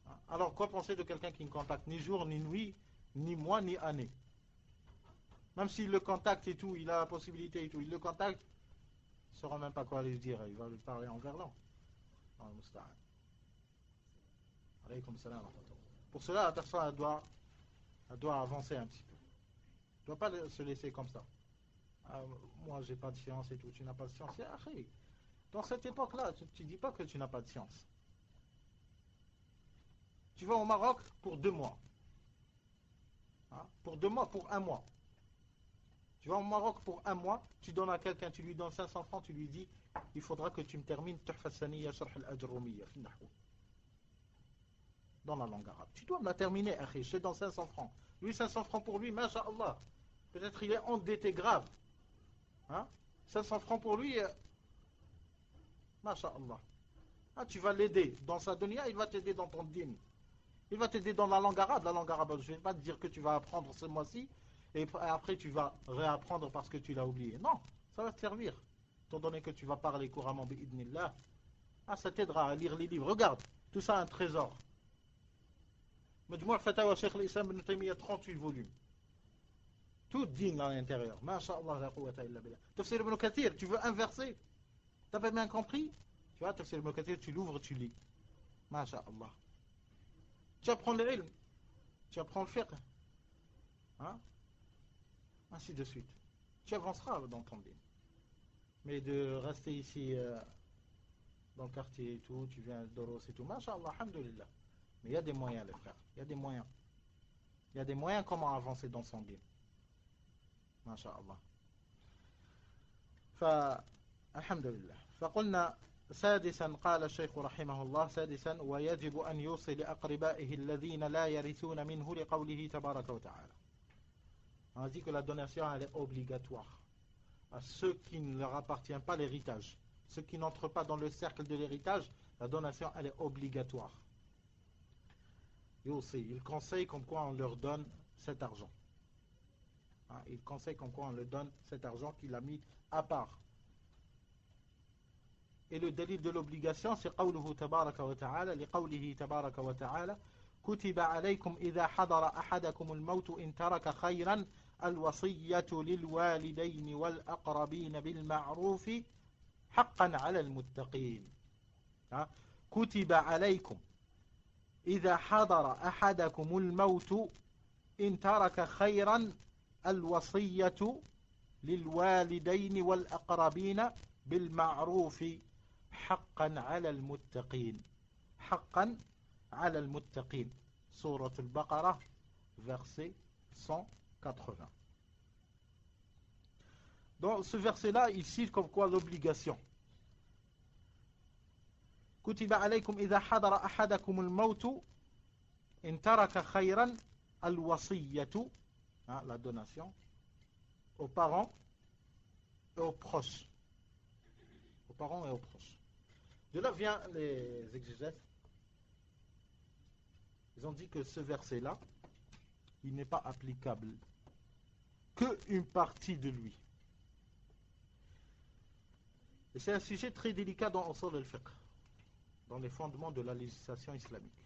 Hein. Alors quoi penser de quelqu'un qui ne contacte ni jour, ni nuit, ni mois, ni année? Même s'il le contacte et tout, il a la possibilité et tout, il le contacte, il ne saura même pas quoi lui dire, il va lui parler en verlan. Pour cela, la personne elle doit avancer un petit peu. Elle ne doit pas se laisser comme ça. Ah, moi, j'ai pas de science et tout, tu n'as pas de science. Dans cette époque-là, tu ne dis pas que tu n'as pas de science. Tu vas au Maroc pour 2 mois. Hein? Pour 2 mois, pour 1 mois. Tu vas au Maroc pour 1 mois, tu donnes à quelqu'un, tu lui donnes 500 francs, tu lui dis, il faudra que tu me termines Tuhfa Saniya Sharh al-Ajrumiyya fi Nahwu. Dans la langue arabe. Tu dois me la terminer, akhi, je te donne 500 francs. Lui, 500 francs pour lui, masha'Allah. Peut-être il est endetté grave. Hein? 500 francs pour lui, masha'Allah. Ah, tu vas l'aider dans sa dunya, il va t'aider dans ton dîn. Il va t'aider dans la langue arabe. La langue arabe, je ne vais pas te dire que tu vas apprendre ce mois-ci, et après tu vas réapprendre parce que tu l'as oublié. Non, ça va te servir. Étant donné que tu vas parler couramment bi'idnillah, ça t'aidera à lire les livres. Regarde, tout ça un trésor. Majmou' Fatawa Cheikh al-Islam ibn Taymiyyah, 38 volumes. Tout digne à l'intérieur. Masha'Allah, la quwwata illa billah. Tafsir ibn Kathir, tu veux inverser? T'as pas bien compris? Tu vois, Tafsir ibn Kathir, tu l'ouvres, tu lis. Masha'Allah. Tu apprends le ilm. Tu apprends le fiqh. Hein? Ainsi de suite. Tu avanceras dans ton dîn. Mais de rester ici dans le quartier et tout, tu viens d'Oros et tout, masha'Allah, alhamdulillah. Mais il y a des moyens, les frères. Il y a des moyens. Il y a des moyens comment avancer dans son dîn. masha'Allah. فالحمد لله. فقلنا سادسا قال الشيخ رحمه الله سادسا ويجب أن يوصي لأقربائه الذين لا يرثون منه لقوله تبارك وتعالى. On a dit que la donation, elle est obligatoire à ceux qui ne leur appartiennent pas l'héritage. Ceux qui n'entrent pas dans le cercle de l'héritage, la donation, elle est obligatoire. Et aussi, il conseille comme quoi on leur donne cet argent. Hein, il conseille comme quoi on leur donne cet argent qu'il a mis à part. Et le délit de l'obligation, c'est قوله تبارك وتعالى لقوله تبارك وتعالى كتب عليكم إذا حضر أحدكم الموت إن ترك خيرا الوصية للوالدين والأقربين بالمعروف حقا على المتقين. كتب عليكم إذا حضر أحدكم الموت إن ترك خيرا الوصية للوالدين والأقربين بالمعروف حقا على المتقين. حقا على المتقين. سورة البقرة verset 180. Dans ce verset-là, il cite comme quoi l'obligation. كتب عليكم إذا حضر أحدكم الموت إن ترك خيرا الوصية, la donation, aux parents et aux proches. Aux parents et aux proches. De là vient les exégètes. Ils ont dit que ce verset-là, il n'est pas applicable qu'une partie de lui. Et c'est un sujet très délicat dans Usul al-Fiqh, dans les fondements de la législation islamique.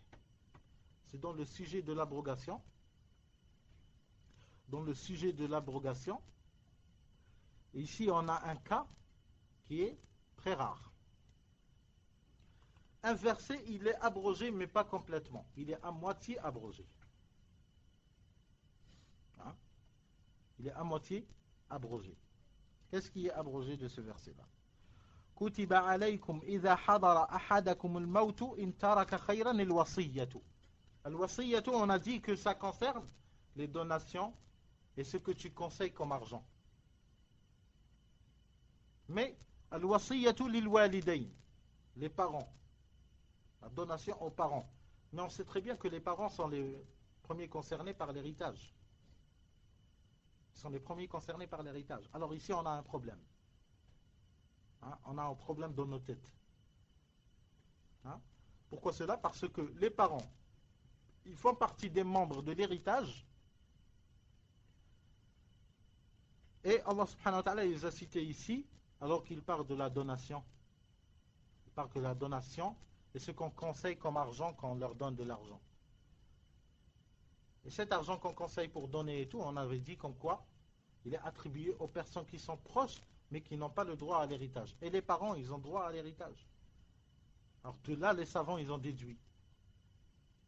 C'est dans le sujet de l'abrogation. Dans le sujet de l'abrogation, et ici on a un cas qui est très rare. Un verset, il est abrogé, mais pas complètement. Il est à moitié abrogé. Hein? Il est à moitié abrogé. Qu'est-ce qui est abrogé de ce verset-là? كتب عليكم إذا حضر أحدكم الموت إن ترك خيرا الوصية. الوصية, on a dit que ça concerne les donations et ce que tu conseilles comme argent. Mais al-wasiyatu lil walidayn, les parents, la donation aux parents. Mais on sait très bien que les parents sont les premiers concernés par l'héritage. Ils sont les premiers concernés par l'héritage. Alors ici on a un problème. Hein, on a un problème dans nos têtes. Hein? Pourquoi cela? Parce que les parents, ils font partie des membres de l'héritage. Et Allah subhanahu wa ta'ala les a cités ici, alors qu'il parle de la donation. Il parle de la donation et ce qu'on conseille comme argent quand on leur donne de l'argent. Et cet argent qu'on conseille pour donner et tout, on avait dit comme quoi il est attribué aux personnes qui sont proches mais qui n'ont pas le droit à l'héritage. Et les parents, ils ont droit à l'héritage. Alors de là, les savants, ils ont déduit.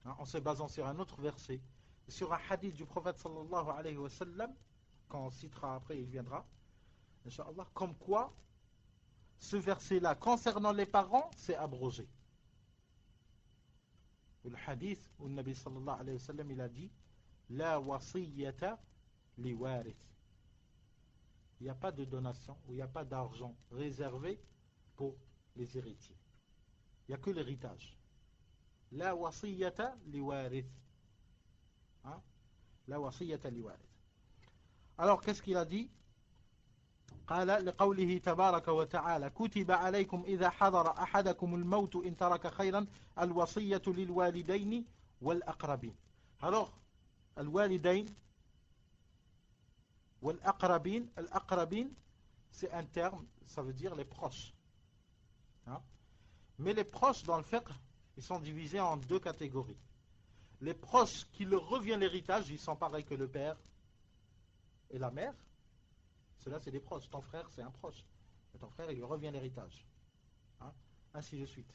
Hein, en se basant sur un autre verset, sur un hadith du prophète sallallahu alayhi wa sallam, quand on citera après, il viendra, Inch'Allah, comme quoi, ce verset-là, concernant les parents, c'est abrogé. Le hadith où le Nabi sallallahu alayhi wa sallam, il a dit, La wasiyyata li warith. Il n'y a pas de donation, ou il n'y a pas d'argent réservé pour les héritiers. Il n'y a que l'héritage. La wasiyyata li warith. Hein? La wasiyyata li warith. Alors, qu'est-ce qu'il a dit? قال لقوله تبارك وتعالى كتب عليكم إذا حضر أحدكم الموت إن ترك خيرا الوصية للوالدين والأقربين. Alors, الوالدين والأقربين, الأقربين, c'est un terme, ça veut dire les proches. Hein? Mais les proches dans le fiqh, ils sont divisés en deux catégories. Les proches qui leur revient l'héritage, ils sont pareils que le père et la mère. Ceux-là, c'est des proches. Ton frère, c'est un proche. Et ton frère, il lui revient l'héritage. Hein? Ainsi de suite.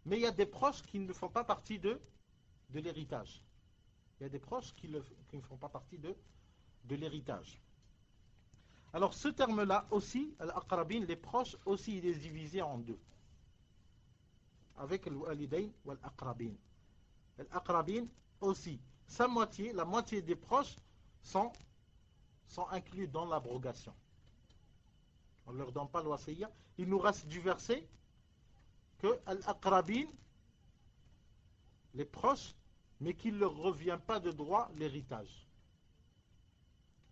Mais il y a des proches qui ne font pas partie de l'héritage. Il y a des proches qui ne font pas partie de l'héritage. Alors ce terme-là aussi, al-aqrabin, les proches aussi, il est divisé en deux. Avec al-walidayn ou al-aqrabin. Al-aqrabin aussi, sa moitié, la moitié des proches sont inclus dans l'abrogation. On ne leur donne pas l'wasiyya. Il nous reste du verset que al-aqrabin, les proches, mais qu'il ne leur revient pas de droit l'héritage.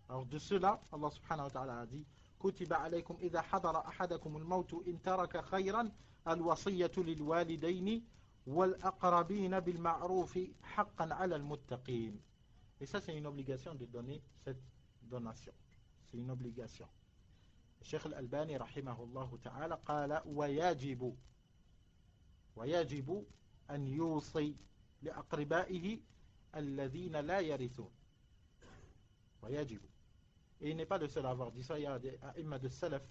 Alors de cela, Allah subhanahu wa ta'ala a dit كتب عليكم إذا حضر أحدكم الموت إن ترك خيرا الوصية للوالدين والأقربين بالمعروف حقا على المتقين. Et ça c'est une obligation de donner cette donation. C'est une obligation. الشيخ الألباني رحمه الله تعالى قال ويجب أن يوصي لأقربائه الذين لا يرثون. ويجب. Et il n'est pas le seul à avoir dit ça. Il y a des imams de salaf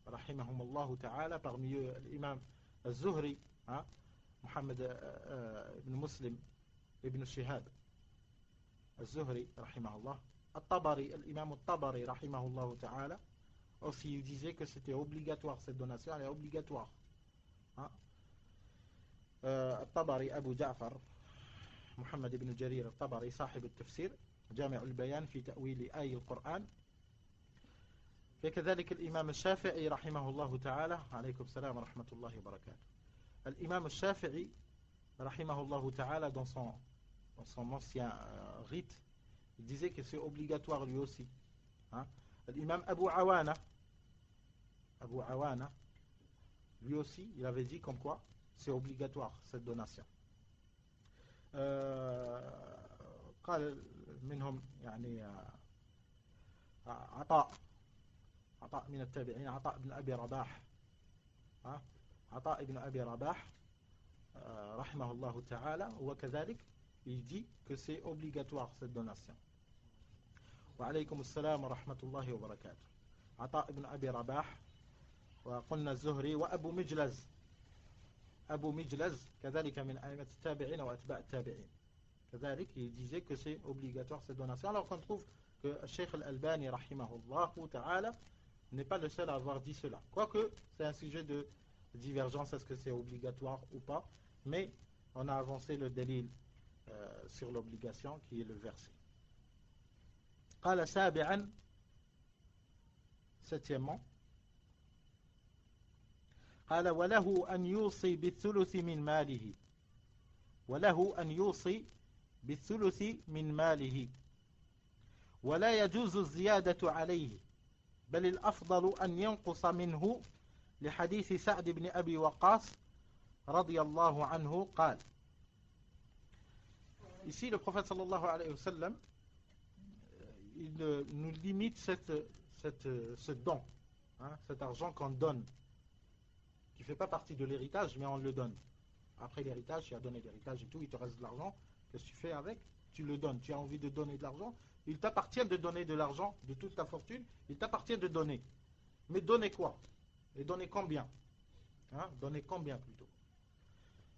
rahimahumullah ta'ala, parmi eux l'imam al-Zuhri, Muhammad ibn Muslim ibn Shihab al-Zuhri rahimahullah, al-Tabari, l'imam al-Tabari rahimahullah ta'ala aussi, il disait que c'était obligatoire, cette donation elle est obligatoire. Al-Tabari Abu Ja'far Muhammad ibn Jarir al-Tabari صاحب التفسير جامع البيان في تأويل آي القرآن. فكذلك الإمام الشافعي رحمه الله تعالى عليكم السلام ورحمة الله وبركاته. الإمام الشافعي رحمه الله تعالى dans son ancien rite, il disait que c'est obligatoire lui aussi. L'imam Abu Awana lui aussi il avait dit comme quoi c'est obligatoire cette donation. قال منهم يعني عطاء من التابعين عطاء بن أبي رباح عطاء بن أبي رباح رحمه الله تعالى وكذلك il dit que c'est obligatoire cette donation. وعليكم السلام ورحمة الله وبركاته. عطاء بن أبي رباح وقلنا الزهري وأبو مجلز كذلك من أئمة التابعين وأتباع التابعين كذلك il disait que c'est obligatoire cette donation, alors qu'on trouve que Cheikh Al-Albani rahimahullah ta'ala n'est pas le seul à avoir dit cela, quoique c'est un sujet de divergence, est-ce que c'est obligatoire ou pas, mais on a avancé le délil sur l'obligation qui est le verset. قال سابعا septièmement قال وله أن يوصي بالثلث من ماله ولا يجوز الزيادة عليه بل الأفضل أن ينقص منه لحديث سعد بن أبي وقاص رضي الله عنه قال. Ici le prophète sallallahu alayhi wa sallam il nous limite ce don, cet argent qu'on donne, qui ne fait pas partie de l'héritage, mais on le donne. Après l'héritage, tu as donné l'héritage et tout, il te reste de l'argent, qu'est-ce que tu fais avec? Tu le donnes, tu as envie de donner de l'argent, il t'appartient de donner de l'argent, de toute ta fortune, il t'appartient de donner. Mais donner quoi? Et donner combien? Donner combien plutôt?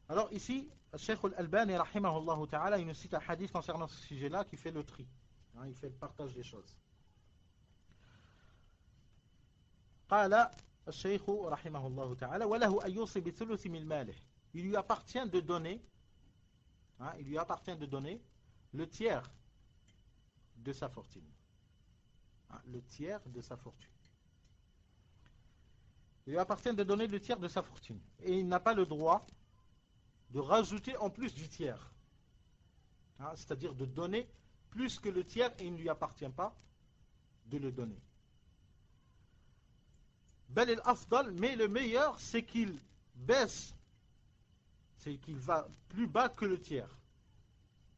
Alors ici, Cheikh Al-Albani rahimahullah ta'ala, il nous cite un hadith concernant ce sujet-là qui fait le tri. Il fait le partage des choses. قال الشيخ رحمه الله تعالى وله أن يوصي بثلث من ماله. Il lui appartient de donner le tiers de sa fortune. Le tiers de sa fortune. Il lui appartient de donner le tiers de sa fortune. Et il n'a pas le droit de rajouter en plus du tiers. C'est-à-dire de donner plus que le tiers, et il ne lui appartient pas de le donner. Bel el-afdal, mais le meilleur, c'est qu'il baisse, c'est qu'il va plus bas que le tiers.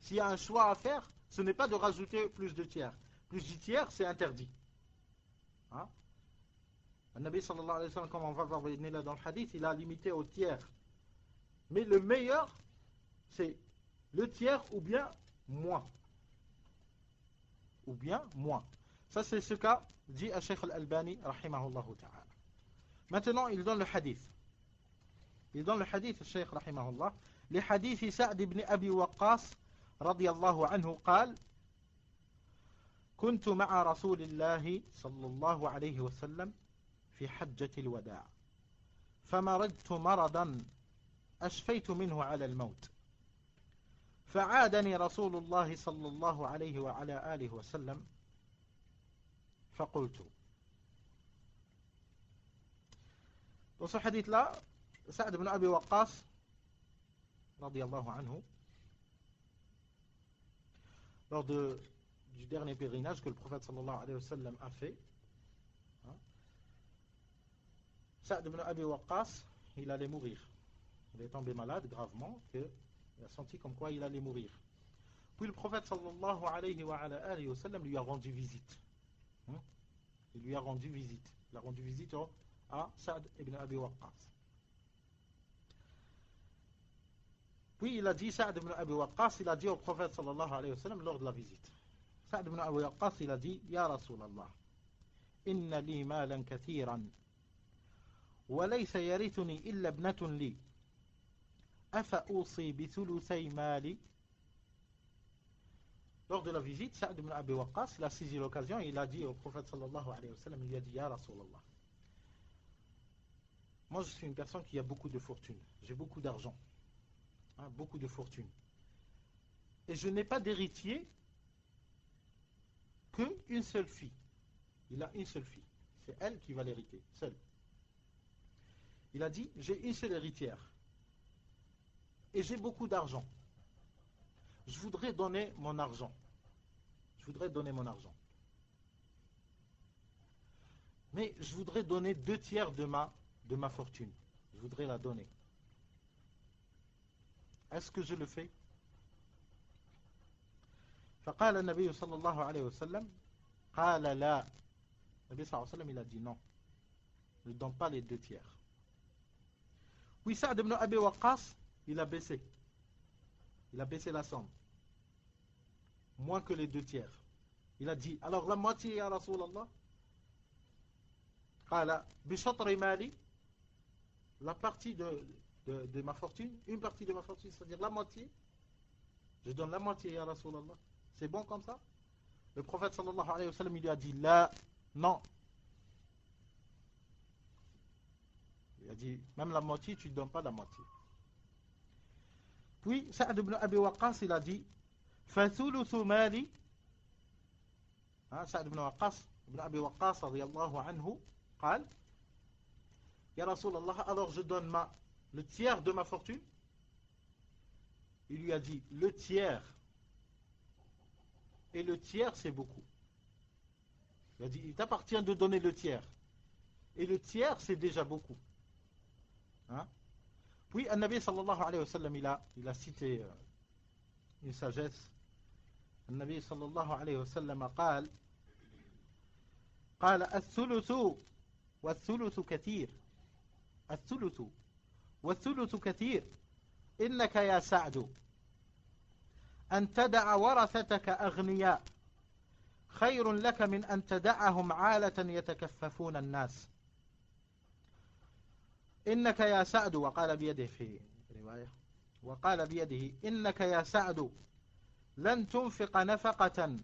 S'il y a un choix à faire, ce n'est pas de rajouter plus de tiers. Plus du tiers, c'est interdit. Le Nabi sallallahu alayhi wa sallam, comme on va voir là dans le hadith, il a limité au tiers. Mais le meilleur, c'est le tiers ou bien moins. Ou bien moins. Ça, c'est ce qu'a dit à Cheikh Al-Albani, rahimahullahu ta'ala. Maintenant, il donne le hadith. Il donne le hadith, Cheikh, rahimahullah. Les hadiths Sa'd ibn Abi Waqqas, radiyallahu anhu, قال كنت مع رسول الله صلى الله عليه وسلم في حجة الوداع فمرضت مرضا أشفيت منه على الموت فعادني رسول الله صلى الله عليه وعلى آله وسلم فقلت. Dans ce hadith-là, Sa'd ibn Abi Waqqas, radiyallahu anhu, lors du du dernier pèlerinage que le prophète sallallahu alayhi wa sallam a fait, hein, Sa'd ibn Abi Waqqas, il allait mourir. Il est tombé malade gravement, il a senti comme quoi il allait mourir. Puis le prophète sallallahu alayhi wa sallam lui a rendu visite. Hein? Il lui a rendu visite. Il a rendu visite à Sa'd ibn Abi Waqqas. Puis il a dit, Sa'd ibn Abi Waqqas, il a dit au prophète sallallahu alayhi wa sallam lors de la visite. Sa'd ibn Abi Waqqas, il a dit, Ya Rasulallah, inna li malan kathiran, wa laysa yarithuni illa ibnatun li, afa usi bi thuluthi mali. Lors de la visite, Sa'd ibn Abi Waqqas, il a saisi l'occasion et il a dit au prophète sallallahu alayhi wa sallam, il lui a dit, Ya Rasulallah, moi je suis une personne qui a beaucoup de fortune, j'ai beaucoup d'argent, hein, beaucoup de fortune, et je n'ai pas d'héritier qu'une seule fille. Il a une seule fille, c'est elle qui va l'hériter, seule. Il a dit, j'ai une seule héritière, et j'ai beaucoup d'argent. Je voudrais donner mon argent. Je voudrais donner mon argent. Mais je voudrais donner 2/3 de ma fortune. Je voudrais la donner. Est-ce que je le fais? فقال النبي صلى الله عليه وسلم قال لا. Le Nabi صلى الله عليه وسلم il a dit non. Ne donne pas les 2/3. Oui, Sa'd ibn Abi Waqqas, il a baissé. Il a baissé la somme. Moins que les 2/3. Il a dit, alors la moitié, ya Rasulallah. Qala, bishatri mali, la partie de ma fortune, une partie de ma fortune, c'est-à-dire la moitié. Je donne la moitié, ya Rasulallah. C'est bon comme ça? Le prophète sallallahu alayhi wa sallam, il lui a dit, là, non. Il a dit, même la moitié, tu ne donnes pas la moitié. Puis, Sa'd ibn Abi Waqqas, il a dit, فَثُلُثُ مَالِي. Sa'd ibn Abi Waqqas, radiyallahu anhu, قال, Ya Rasulallah, alors je donne le tiers de ma fortune. Il lui a dit, le tiers. Et le tiers, c'est beaucoup. Il a dit, il t'appartient de donner le tiers. Et le tiers, c'est déjà beaucoup. Hein? Puis, An-Nabi sallallahu alayhi wa sallam, il a cité une sagesse. An-Nabi sallallahu alayhi wa sallam قال الثلث والثلث كثير الثلث والثلث كثير إنك يا سعد أن تدع ورثتك أغنياء خير لك من أن تدعهم عالة يتكففون الناس إنك يا سعد. وقال بيده في رواية وقال بيده إنك يا سعد لن تنفق نفقة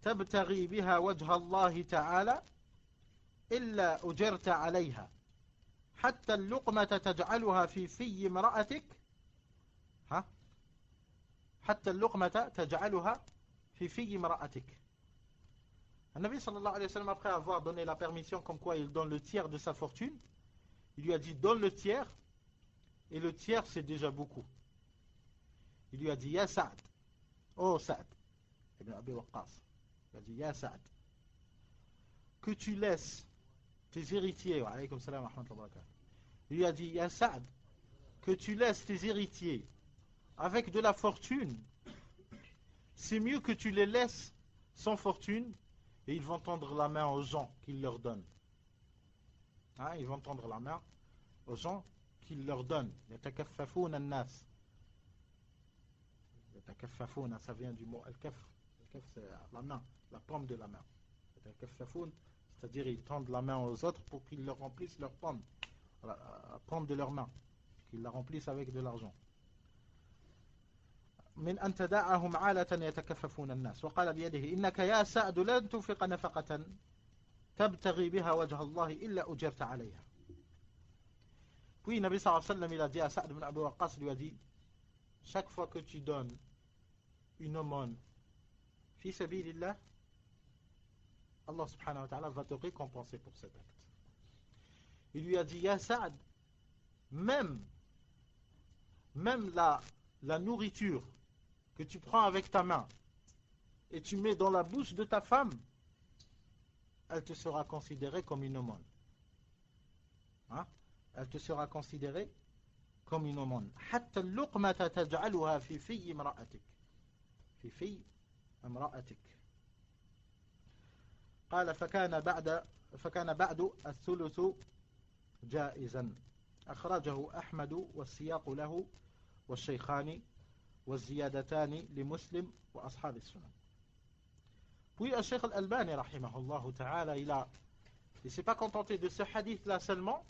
تبتغي بها وجه الله تعالى إلا أجرت عليها حتى اللقمة تجعلها في امرأتك حتى اللقمة تجعلها في امرأتك. النبي صلى الله عليه وسلم, après avoir donné la permission comme quoi il donne le tiers de sa fortune, il lui a dit donne le tiers, et le tiers c'est déjà beaucoup. Il lui a dit Ya Sa'd, oh Sa'd ibn Abi Waqqas, il a dit Ya Sa'd, que tu laisses tes héritiers, wa alaykum salam wa rahmatullahi wa barakatuh. Il lui a dit Ya Sa'd, que tu laisses tes héritiers avec de la fortune, c'est mieux que tu les laisses sans fortune et ils vont tendre la main aux gens qu'ils leur donnent. Ils vont tendre la main aux gens qu'ils leur donnent. Yatakaffafuna an-nas. Yatakaffafuna, ça vient du mot al-kaf. Al-kaf, c'est la main, la paume de la main. Yatakaffafun, c'est-à-dire ils tendent la main aux autres pour qu'ils leur remplissent leur paume, la paume de leur main, qu'ils la remplissent avec de l'argent. من أن تدعهم عالة يتكففون الناس. وقال بيده إنك يا سعد لن تنفق نفقة تبتغي بها وجه الله إلا أجرت عليها. Puis Nabi sallallahu alayhi wa sallam, il a dit à Sa'd ibn Abi Waqqas, lui a dit, chaque fois que tu donnes une aumône fi sabilillah, Allah subhanahu wa ta'ala va te récompenser pour cet acte. Il lui a dit, Ya Sa'd, même la nourriture que tu prends avec ta main et tu mets dans la bouche de ta femme, elle te sera considérée comme une aumône. Hein? Elle te sera considérée comme une aumône. حتى اللقمة تجعلها في في امرأتك. في في امرأتك. قال فكان بعد الثلث جائزا. أخرجه أحمد والسياق له والشيخان والزيادتان لمسلم وأصحاب السنن. Puis le Cheikh Al-Albani rahimahullah ta'ala, il ne s'est pas contenté de ce hadith là seulement,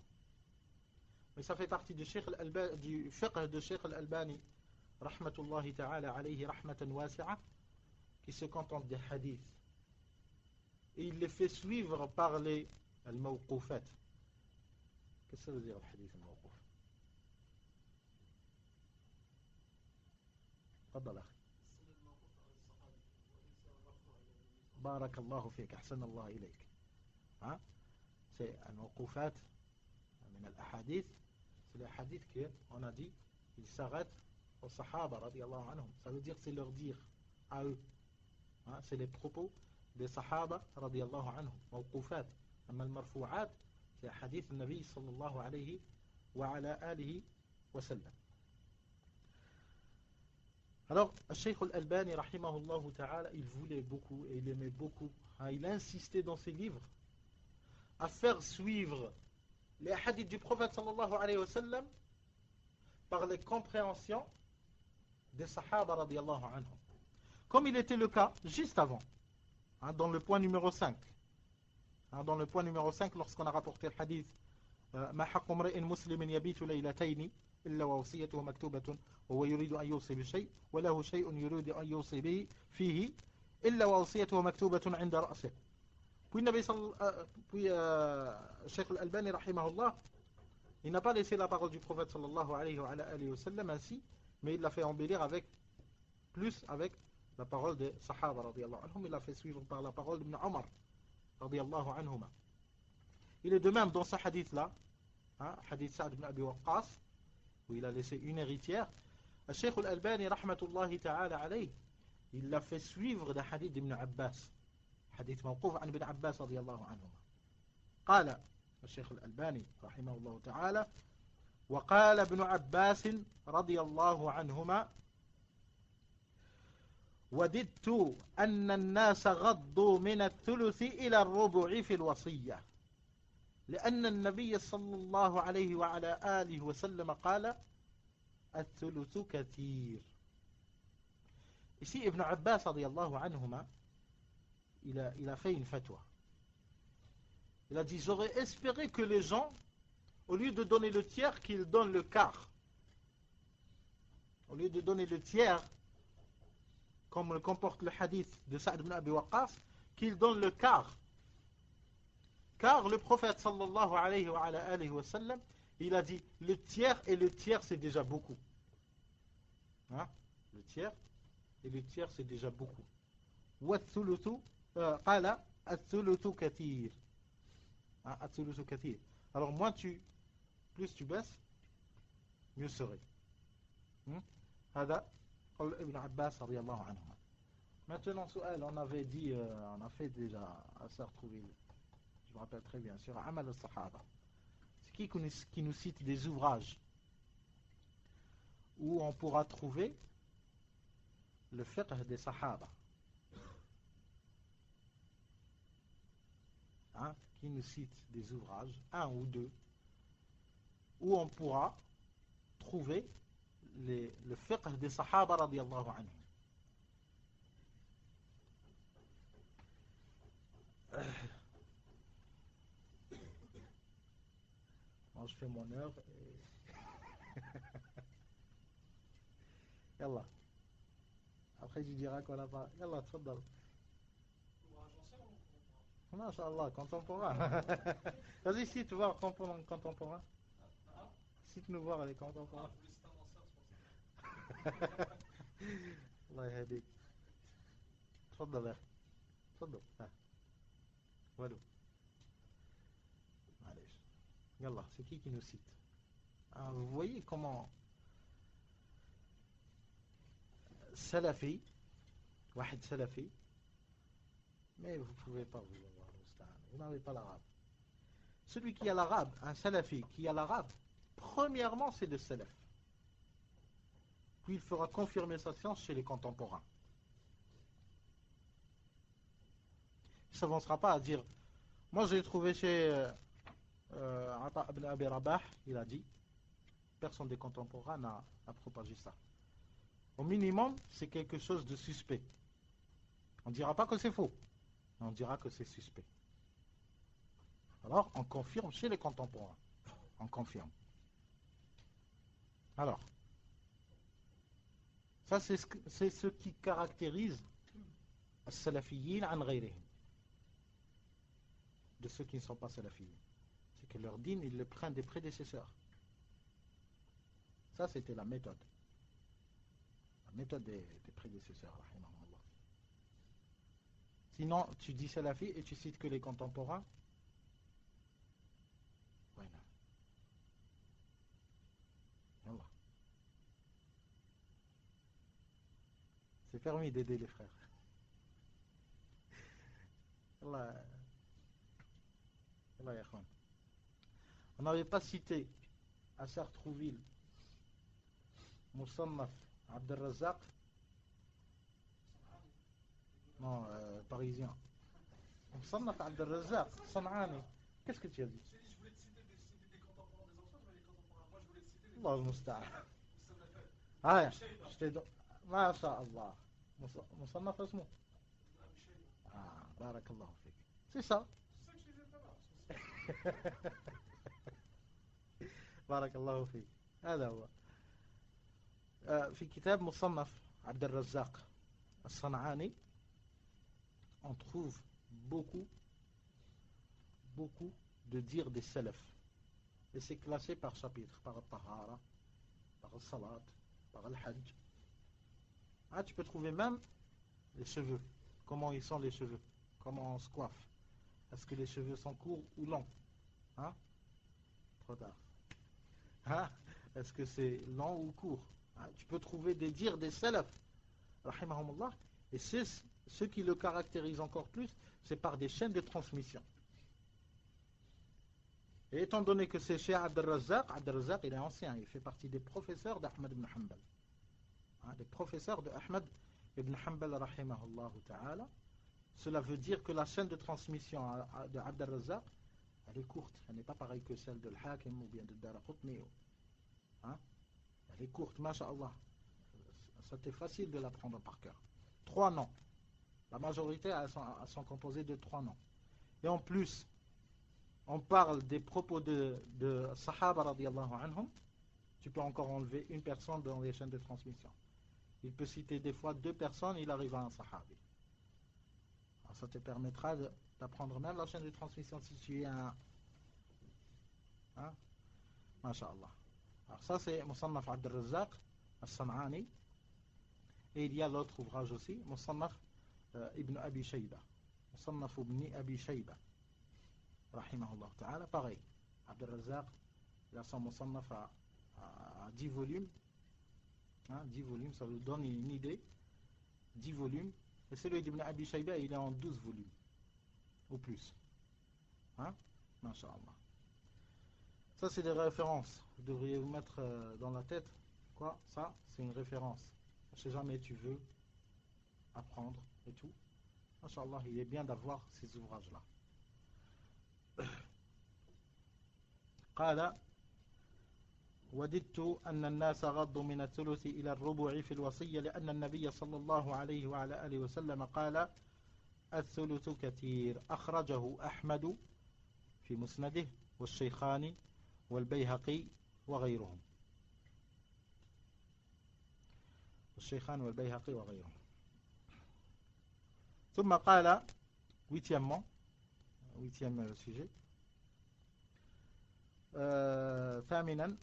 mais ça fait partie du fiqh de Cheikh Al-Albani rahmatullahi ta'ala alayhi rahmatan wasi'a, qui se contente des hadiths et il les fait suivre par les al-mawqufat. Qu'est-ce que ça veut dire le hadith al-mawquf? تفضل أخي. بارك الله فيك أحسن الله إليك. C'est al-mawqufat من الأحاديث. C'est les hadiths qu'on a dit, ils s'arrêtent aux sahaba radiyallahu anhum. Ça veut dire c'est leur dire à eux. C'est les propos des sahaba radiyallahu anhum. Mawqufat. أما المرفوعات c'est hadith النبي صلى الله عليه وعلى آله وسلم. Alors, Cheikh Al-Albani, rahimahullah ta'ala, il voulait beaucoup et il aimait beaucoup. Il a insisté dans ses livres à faire suivre les hadiths du prophète sallallahu alayhi wa sallam par les compréhensions des sahaba radiyallahu anhum. Comme il était le cas juste avant, dans le point numéro 5. Dans le point numéro 5, lorsqu'on a rapporté le hadith ما حق امرئ مسلم يبيت ليلتين إلا ووصيته مكتوبة وهو يريد أن يوصي بشيء وله شيء يريد أن يوصي به فيه إلا ووصيته مكتوبة عند رأسه. Puis Cheikh Al-Albani rahimahullah, il n'a pas laissé la parole du prophète sallallahu alayhi wa sallam ainsi, mais il l'a fait embellir avec la parole des sahaba radiyallahu anhum. Il l'a fait suivre par la parole d'Ibn Omar radiyallahu anhuma. Il est de même dans ce hadith là, hadith Sa'd ibn Abi Waqqas, où il a laissé une héritière. Le Cheikh Al-Albani rahmatullahi ta'ala alayhi, il l'a fait suivre d'un hadith d'Ibn Abbas, hadith mawquf an Ibn Abbas radiyallahu anhuma. قال الشيخ الألباني رحمه الله تعالى وقال ابن عباس رضي الله عنهما وددت أن الناس غضوا من الثلث إلى الربع في الوصية لأن النبي صلى الله عليه وعلى آله وسلم قال الثلث كثير. Ici Ibn Abbas رضي الله عنهما il a fait une fatwa. Il a dit, j'aurais espéré que les gens, au lieu de donner le tiers, qu'ils donnent le quart. Au lieu de donner le tiers, comme le comporte le hadith de Sa'd ibn Abi Waqqas, qu'ils donnent le quart. Car le prophète sallallahu alayhi wa sallam, il a dit, le tiers et le tiers c'est déjà beaucoup. Le tiers et le tiers c'est déjà beaucoup. وَالثُّلُثُ قَالَ الثُّلُثُ كَثِيرٌ. Alors plus tu baisses, mieux serait. هذا قول ابن عباس رضي الله عنهما. Maintenant, on avait dit, on a fait déjà, à se retrouver, je me rappelle très bien, sur Amal al-Sahaba. C'est qui nous cite des ouvrages où on pourra trouver le fiqh des Sahaba. Qui nous cite des ouvrages, un ou deux, où on pourra trouver le fiqh des Sahaba radiyallahu anhum. Moi je fais mon heure et... Yallah. Après je dirai qu'on n'a pas... Yallah, tfaddal. Masha'Allah, contemporain. Vas-y, cite voir contemporain. Cite-nous voir les contemporains. Allah yahdik. Tfaddal, akhi. Tfaddal. Walou. Allez. Yallah, c'est qui nous cite? Vous voyez comment Salafi, Wahid Salafi, Mais vous ne pouvez pas vous avoir musta'an. Vous n'avez pas l'arabe. Celui qui a l'arabe, un salafi qui a l'arabe, premièrement c'est le salaf. Puis il fera confirmer sa science chez les contemporains. Il ne s'avancera pas à dire, moi j'ai trouvé chez Ata ibn Abi Rabah, il a dit, personne des contemporains n'a propagé ça. Au minimum, c'est quelque chose de suspect. On ne dira pas que c'est faux, mais on dira que c'est suspect. Alors, on confirme chez les contemporains. On confirme. Alors, ça c'est ce qui caractérise as-salafiyyin an ghayrihim. De ceux qui ne sont pas salafiyyin. C'est que leur dîn, ils le prennent des prédécesseurs. Ça, c'était la méthode. La méthode des prédécesseurs, rahimahullah. Sinon, tu dis salafi et tu cites que les contemporains. Voilà. Voilà. C'est permis d'aider les frères. Allah. Allah ya khwan. On n'avait pas cité à Sartrouville Moussannaf Abdel Razzaq. Non, parisien. Moussannaf Abdel Razzaq, San'ani. Qu'est-ce que tu as dit? Je voulais te citer des contemporains des anciens, mais les contemporains. Moi, je voulais te citer les Allah al-Musta'an. Ah, je t'ai donné. Ma sha Allah. Moussannaf اسمه. Ah, barakallahu fik. C'est ça. C'est ça que je disais tout à l'heure. بارك الله فيك هذا هو في كتاب مصنف عبد الرزاق الصنعاني on trouve beaucoup de dires des salafs et c'est classé par chapitre, par le tahara, par le salat, par le hajj. Ah, tu peux trouver même les cheveux, comment ils sont les cheveux, comment on se coiffe, est-ce que les cheveux sont courts ou longs, hein? Trop tard. Hein? Est-ce que c'est long ou court? Hein? Tu peux trouver des dires des salafs, rahimahumullah, et c'est ce qui le caractérise encore plus, c'est par des chaînes de transmission. Et étant donné que c'est chez Abd al-Razzaq, il est ancien, il fait partie des professeurs d'Ahmad ibn Hanbal. Hein? Des professeurs de Ahmad ibn Hanbal, rahimahullah ta'ala. Cela veut dire que la chaîne de transmission de Abd al-Razzaq, elle est courte, elle n'est pas pareille que celle de l'Hakim ou bien de Daraqutni. Hein? Elle est courte, masha'Allah. C'était facile de l'apprendre par cœur. 3 noms. La majorité, elles sont composées de 3 noms. Et en plus, on parle des propos de Sahaba radiallahu anhum. Tu peux encore enlever une personne dans les chaînes de transmission. Il peut citer des fois 2 personnes, il arrive à un Sahabi. Alors ça te permettra d'apprendre même la chaîne de transmission si tu es un... Hein? Masha'Allah. Alors ça c'est Moussannaf Abd al-Razzaq al-San'ani. Et il y a l'autre ouvrage aussi, Moussannaf Ibn Abi Shayba. Moussannaf Ibn Abi Shayba. Rahimahullah ta'ala. Pareil. Abd al-Razzaq, il a son Moussannaf à 10 volumes. Hein, 10 volumes, ça vous donne une idée. 10 volumes. Et celui d'Ibn Abi Shayba, il est en 12 volumes. Ou plus. Hein? Masha'Allah. Ça, c'est des références. Vous devriez vous mettre dans la tête. Quoi? Ça, c'est une référence. Si jamais tu veux apprendre et tout. Masha'Allah, il est bien d'avoir ces ouvrages-là. قال وددت أن الناس غضوا من الثلث إلى الربع في الوصية لأن النبي صلى الله عليه وعلى آله وسلم قال الثلث كثير أخرجه أحمد في مسنده والشيخان والبيهقي وغيرهم الشيخان والبيهقي وغيرهم ثم قال huitième sujet ثامنا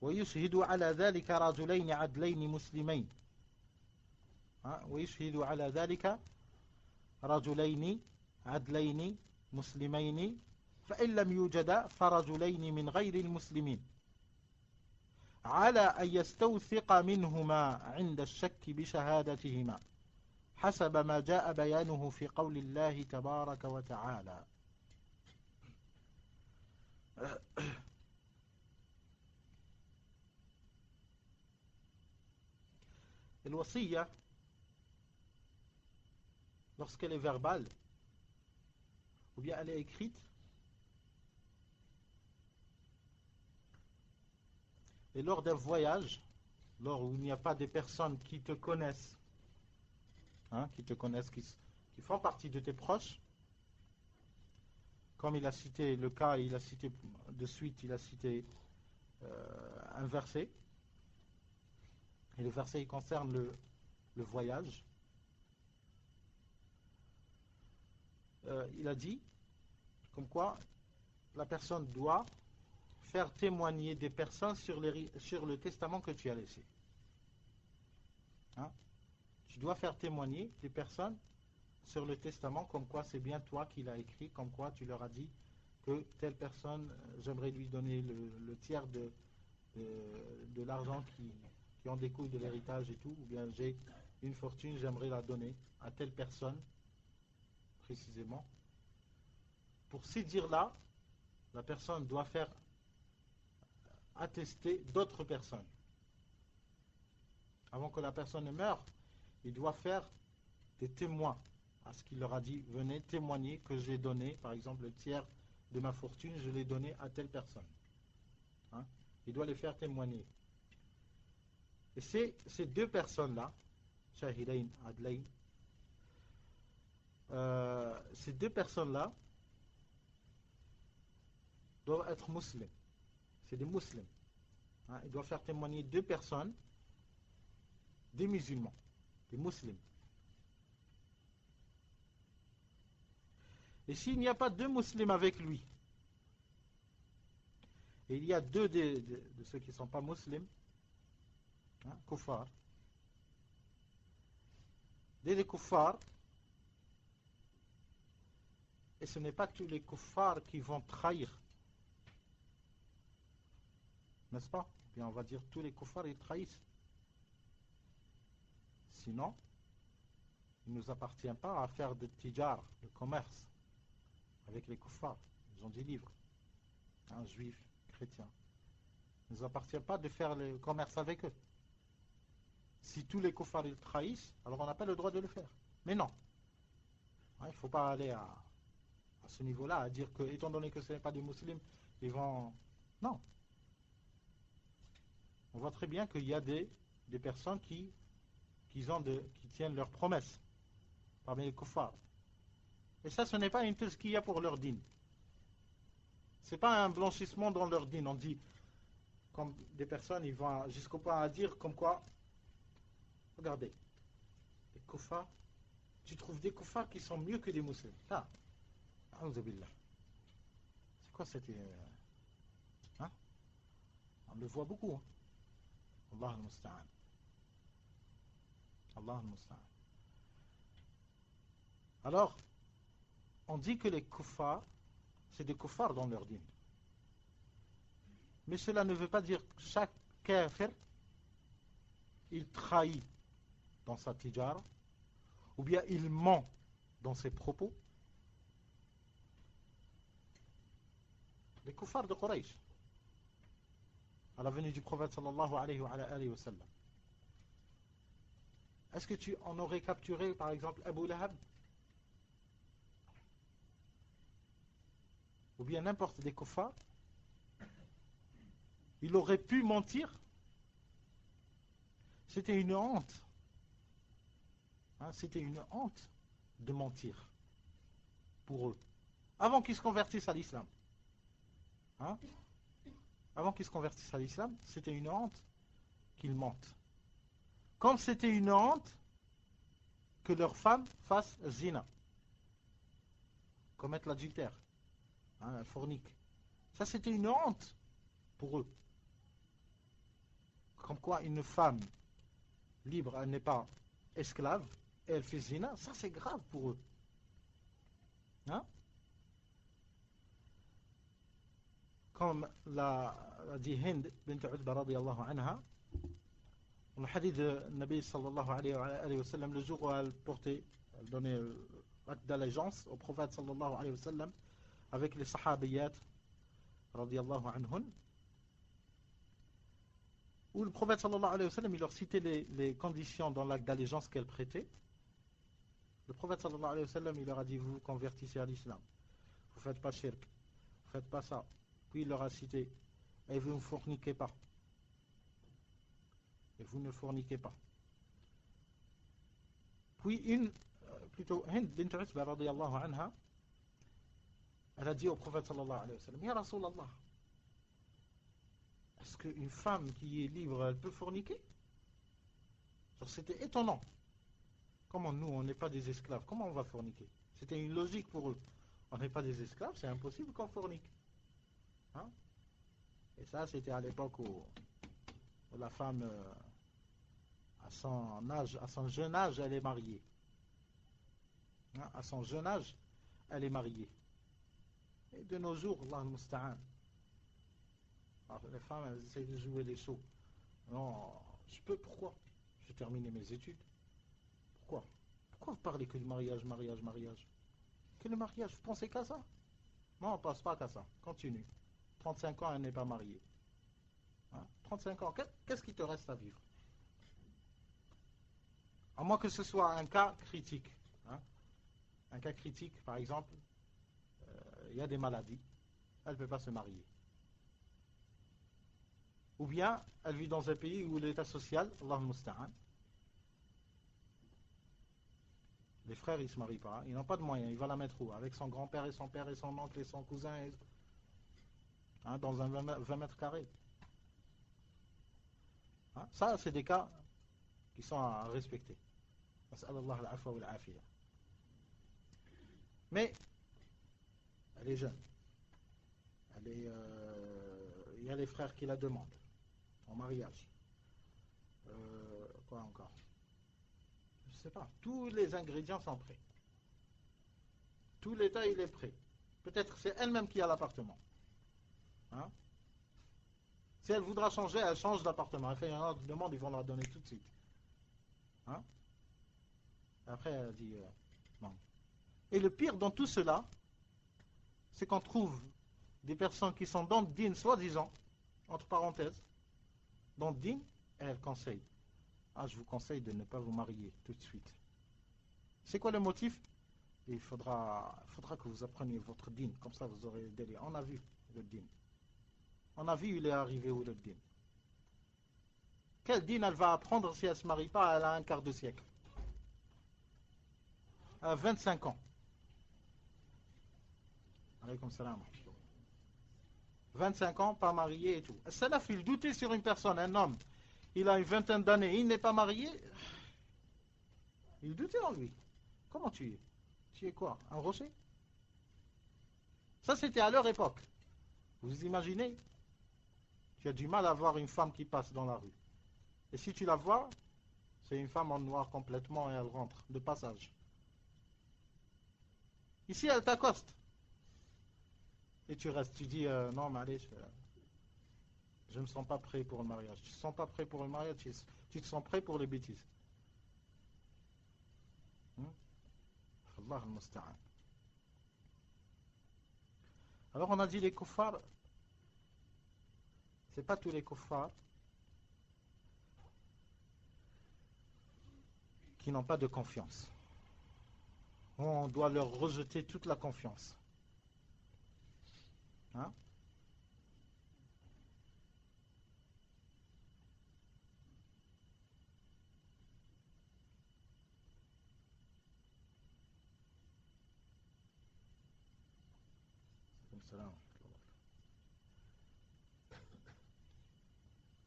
ويشهد على ذلك رجلين عدلين مسلمين ويشهد على ذلك رجلين عدلين مسلمين فإن لم يوجد فرجلين من غير المسلمين على أن يستوثق منهما عند الشك بشهادتهما حسب ما جاء بيانه في قول الله تبارك وتعالى. الوصية lorsqu'elle est verbale ou bien elle est écrite, et lors d'un voyage, lors où il n'y a pas des personnes qui te connaissent, qui font partie de tes proches, comme il a cité le cas, il a cité de suite, il a cité un verset, et le verset il concerne le voyage. Il a dit comme quoi la personne doit faire témoigner des personnes sur le testament que tu as laissé. Tu dois faire témoigner des personnes sur le testament, comme quoi c'est bien toi qui l'as écrit, comme quoi tu leur as dit que telle personne, j'aimerais lui donner le tiers de l'argent qui en découle de l'héritage et tout, ou bien j'ai une fortune, j'aimerais la donner à telle personne, précisément. Pour ces dires-là, la personne doit faire attester d'autres personnes. Avant que la personne ne meure, il doit faire des témoins à ce qu'il leur a dit. Venez témoigner que j'ai donné, par exemple, le tiers de ma fortune, je l'ai donné à telle personne. Il doit les faire témoigner. Et ces deux personnes-là, Shahidain, Adlain, ces deux personnes-là doivent être musulmans. C'est des musulmans. Ils doivent faire témoigner deux personnes, des musulmans, des musulmans. Et s'il n'y a pas deux musulmans avec lui, et il y a deux de ceux qui ne sont pas musulmans, kuffar, des kuffars, et ce n'est pas tous les kuffars qui vont trahir, n'est-ce pas? Bien, on va dire tous les kuffars ils trahissent. Sinon, il ne nous appartient pas à faire de tijar, de commerce, avec les kuffars. Ils ont des livres, juifs, chrétiens. Il ne nous appartient pas de faire le commerce avec eux. Si tous les kuffars ils trahissent, alors on n'a pas le droit de le faire. Mais non. Il ne faut pas aller à ce niveau-là, à dire que, étant donné que ce n'est pas des musulmans, ils vont... Non. On voit très bien qu'il y a des personnes qui tiennent leurs promesses parmi les kuffars. Et ça, ce n'est pas une tazkiya pour leur dîne. Ce n'est pas un blanchissement dans leur dîne. On dit, comme des personnes, ils vont jusqu'au point à dire comme quoi, regardez, les kuffars, tu trouves des kuffars qui sont mieux que des musulmans. Là, c'est quoi cette... On le voit beaucoup. Allah al-Musta'an. Allah al-Musta'an. Alors, on dit que les kuffars, c'est des kuffars dans leur dîne. Mais cela ne veut pas dire que chaque kafir, il trahit dans sa tijara, ou bien il ment dans ses propos. Les kuffars de Quraysh, à la venue du prophète sallallahu alayhi wa sallam. Est-ce que tu en aurais capturé par exemple Abu Lahab? Ou bien n'importe des kuffars? Il aurait pu mentir? C'était une honte. C'était une honte de mentir pour eux. Avant qu'ils se convertissent à l'islam. Avant qu'ils se convertissent à l'islam, c'était une honte qu'ils mentent. Comme c'était une honte que leurs femmes fassent zina, commettent l'adultère, fornique. Ça, c'était une honte pour eux. Comme quoi une femme libre, elle n'est pas esclave, et elle fait zina, ça c'est grave pour eux. Comme l'a dit Hind bint Utba radiyallahu anha, Le hadith de Nabi sallallahu alayhi wa sallam, le jour où elle portait, elle donnait l'acte d'allégeance au prophète sallallahu alayhi wa sallam avec les sahabiyat radiyallahu anhun, où le prophète sallallahu alayhi wa sallam il leur citait les conditions dans l'acte d'allégeance qu'elle prêtait. Le prophète sallallahu alayhi wa sallam il leur a dit vous convertissez à l'islam, vous faites pas shirk, vous faites pas ça. Puis il leur a cité et vous ne forniquez pas. Et vous ne forniquez pas. Puis plutôt Hind bint Utba radiyallahu anha, elle a dit au prophète sallallahu alayhi wa sallam, Ya Rasulallah, est-ce qu'une femme qui est libre, elle peut forniquer? C'était étonnant. Comment nous, on n'est pas des esclaves, comment on va forniquer? C'était une logique pour eux. On n'est pas des esclaves, c'est impossible qu'on fornique. Hein? Et ça, c'était à l'époque où la femme, à son jeune âge, elle est mariée. Hein? À son jeune âge, elle est mariée. Et de nos jours, Allah al-Musta'an, les femmes, elles essayent de jouer les sauts. Non, je peux, pourquoi? J'ai terminé mes études. Pourquoi? Pourquoi vous parlez que du mariage? Que le mariage, vous pensez qu'à ça? Non, on ne pense pas qu'à ça. Continue. 35 ans, elle n'est pas mariée. Hein? 35 ans, qu'est-ce qui te reste à vivre? À moins que ce soit un cas critique. Hein? Un cas critique, par exemple, il y a des maladies, elle ne peut pas se marier. Ou bien, elle vit dans un pays où l'état social, Allah musta'an, les frères, ils ne se marient pas, ils n'ont pas de moyens, il va la mettre où? Avec son grand-père et son père et son oncle et son cousin, hein, dans un 20 mètres carrés. Hein? Ça, c'est des cas qui sont à respecter. Mais, elle est jeune. Il y a les frères qui la demandent en mariage. Quoi encore? Je ne sais pas. Tous les ingrédients sont prêts. Tout l'état, il est prêt. Peut-être c'est elle-même qui a l'appartement. Hein? Si elle voudra changer, elle change d'appartement. Elle fait une autre demande, ils vont la donner tout de suite. Hein? Après, elle dit non. Et le pire dans tout cela, c'est qu'on trouve des personnes qui sont dans le din, soi-disant, entre parenthèses, dans le din, et elles conseillent. Ah, je vous conseille de ne pas vous marier tout de suite. C'est quoi le motif? Il faudra que vous appreniez votre din, comme ça vous aurez le délai. On a vu le din. On a vu, il est arrivé où le din. Quel din elle va apprendre si elle ne se marie pas? Elle a un quart de siècle. À 25 ans. Alaykoum salam. 25 ans, pas marié et tout. Salaf, il doutait sur une personne, un homme. Il a une vingtaine d'années, il n'est pas marié. Il doutait en lui. Comment tu es? Tu es quoi? Un rocher? Ça, c'était à leur époque. Vous imaginez? Tu as du mal à voir une femme qui passe dans la rue. Et si tu la vois, c'est une femme en noir complètement et elle rentre de passage. Ici, elle t'accoste. Et tu restes, tu dis, non, mais allez, je ne me sens pas prêt pour le mariage. Tu ne te sens pas prêt pour le mariage, tu te sens prêt pour les bêtises. Allah al-Musta'an. Alors on a dit les kuffars, c'est pas tous les kuffars qui n'ont pas de confiance. On doit leur rejeter toute la confiance. Hein?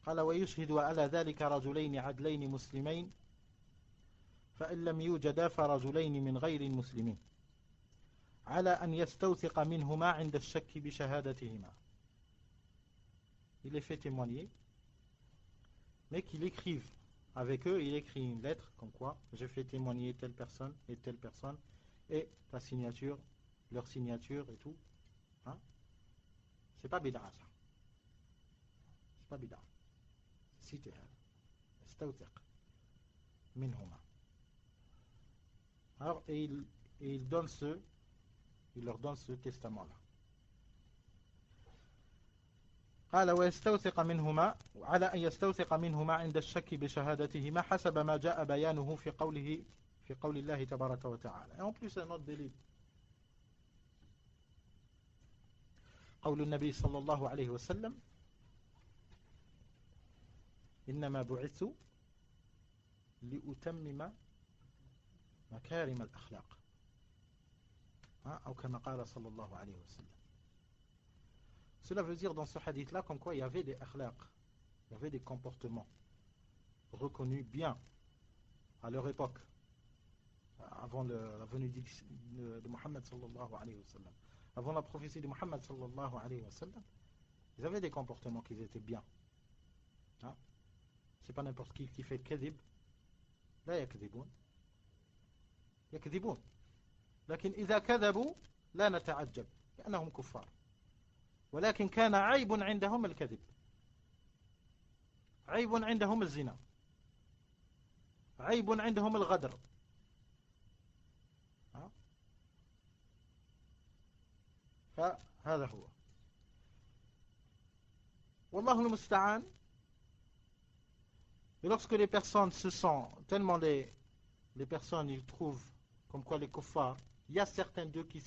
قال ويشهد على ذلك رجلين عدلين مسلمين فإن لم يوجدا فرجلين من غير المسلمين على أن يستوثق منهما عند الشك بشهادتهما. Il les fait témoigner, mais qu'il écrive avec eux, il écrit une lettre comme quoi je fais témoigner telle personne et ta signature, leur signature et tout. Hein? C'est pas bid'a ça. C'est pas bid'a. Cité. ويستوثق منهما. Alors, il leur donne ce testament-là. قال ويستوثق منهما على أن يستوثق منهما عند الشك بشهادتهما حسب ما جاء بيانه في قول الله تبارك وتعالى. Et en plus, un autre délit. قول النبي صلى الله عليه وسلم إنما بعثت لأتمم مكارم الأخلاق أو كما قال صلى الله عليه وسلم. Cela veut dire dans ce hadith-là comme quoi il y avait des akhlaq, il y avait des comportements reconnus bien à leur époque, avant la venue de Muhammad sallallahu alayhi wa sallam, avant la prophétie de Muhammad sallallahu alayhi wa sallam. Ils avaient des comportements qui étaient bien. Hein? C'est pas n'importe qui fait le kadhib. لا يكذبون يكذبون لكن إذا كذبوا لا نتعجب لأنهم كفار ولكن كان عيب عندهم الكذب عيب عندهم الزنا عيب عندهم الغدر فهذا هو والله المستعان. Et lorsque les personnes se sentent, tellement les personnes, ils trouvent comme quoi les kuffars, il y a certains d'eux qui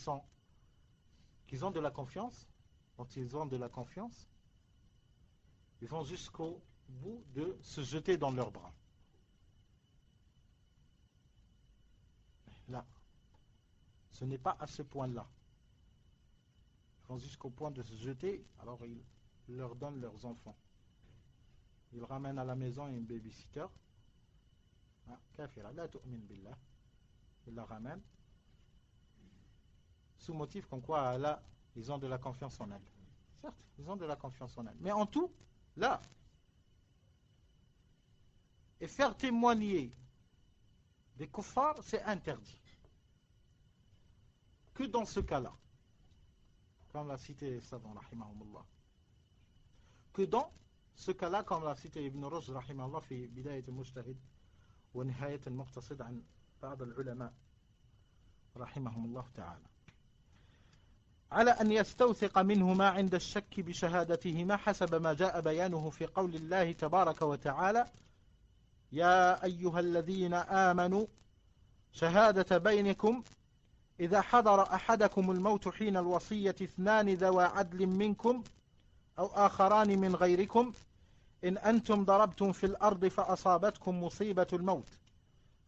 ont de la confiance. Quand ils ont de la confiance, ils vont jusqu'au bout de se jeter dans leurs bras. Là, ce n'est pas à ce point-là. Ils vont jusqu'au point de se jeter, alors ils leur donnent leurs enfants. Ils ramènent à la maison une babysitter. Kafira, la tu'min billah. Ils la ramènent. Sous motif comme quoi là, ils ont de la confiance en elle. Certes, ils ont de la confiance en elle. Mais en tout, là, et faire témoigner des kuffars, c'est interdit. Que dans ce cas-là, comme l'a cité savant, rahimahumullah, que dans ce cas-là, comme l'a cité Ibn Rushd rahimahullah في بداية المجتهد ونهاية المقتصد عن بعض العلماء رحمهم الله تعالى على أن يستوثق منهما عند الشك بشهادتهما حسب ما جاء بيانه في قول الله تبارك وتعالى يا أيها الذين آمنوا شهادة بينكم إذا حضر أحدكم الموت حين الوصية اثنان ذوى عدل منكم أو آخران من غيركم إن أنتم ضربتم في الأرض فأصابتكم مصيبة الموت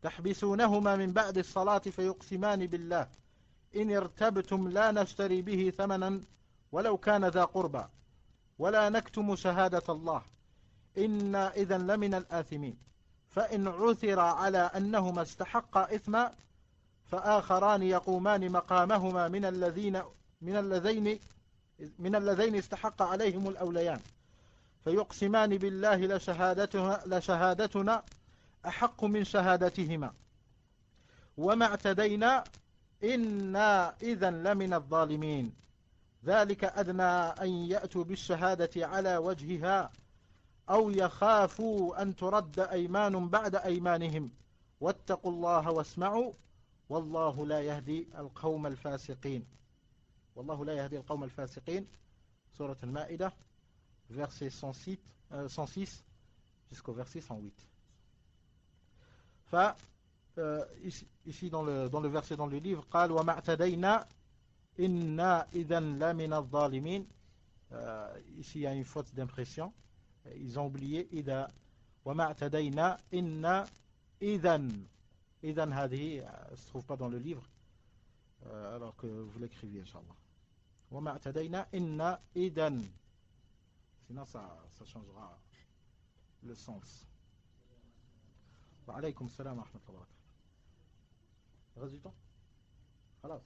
تحبسونهما من بعد الصلاة فيقسمان بالله إن ارتبتم لا نشتري به ثمنا ولو كان ذا قربى ولا نكتم شهادة الله إنا إذا لمن الآثمين فإن عثر على أنهما استحقا إثما فآخران يقومان مقامهما من اللذين استحق عليهم الأوليان فيقسمان بالله لشهادتنا أحق من شهادتهما وما اعتدينا إنا إذا لمن الظالمين ذلك أدنى أن يأتوا بالشهادة على وجهها أو يخافوا أن ترد أيمان بعد أيمانهم واتقوا الله واسمعوا والله لا يهدي القوم الفاسقين. والله لا يهدي القوم الفاسقين. سورة المائدة verset 106 jusqu'au verset 108. Ici dans le verset dans le livre قال وما اعتدينا إنا إذا لمن الظالمين. Ici il y a une faute d'impression. Ils ont oublié إذا وما اعتدينا إنا إذا هذه ne se trouve pas dans le livre alors que vous l'écriviez Inch'Allah. وما اعتدينا إنا إذا, sinon ça changera le sens. Wa alaykum salam wa rahmatullahi wa barakatuh. رزق du temps خلاص.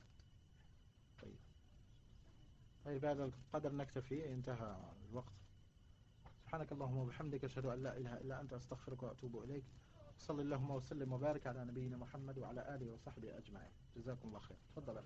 طيب هذا القدر نكتفي انتهى الوقت. سبحانك اللهم وبحمدك أشهد أن لا إله إلا أنت أستغفرك وأتوب إليك. صلى اللهم وسلم وبارك على نبينا محمد وعلى آله وصحبه أجمعين. جزاكم الله خير. تفضل.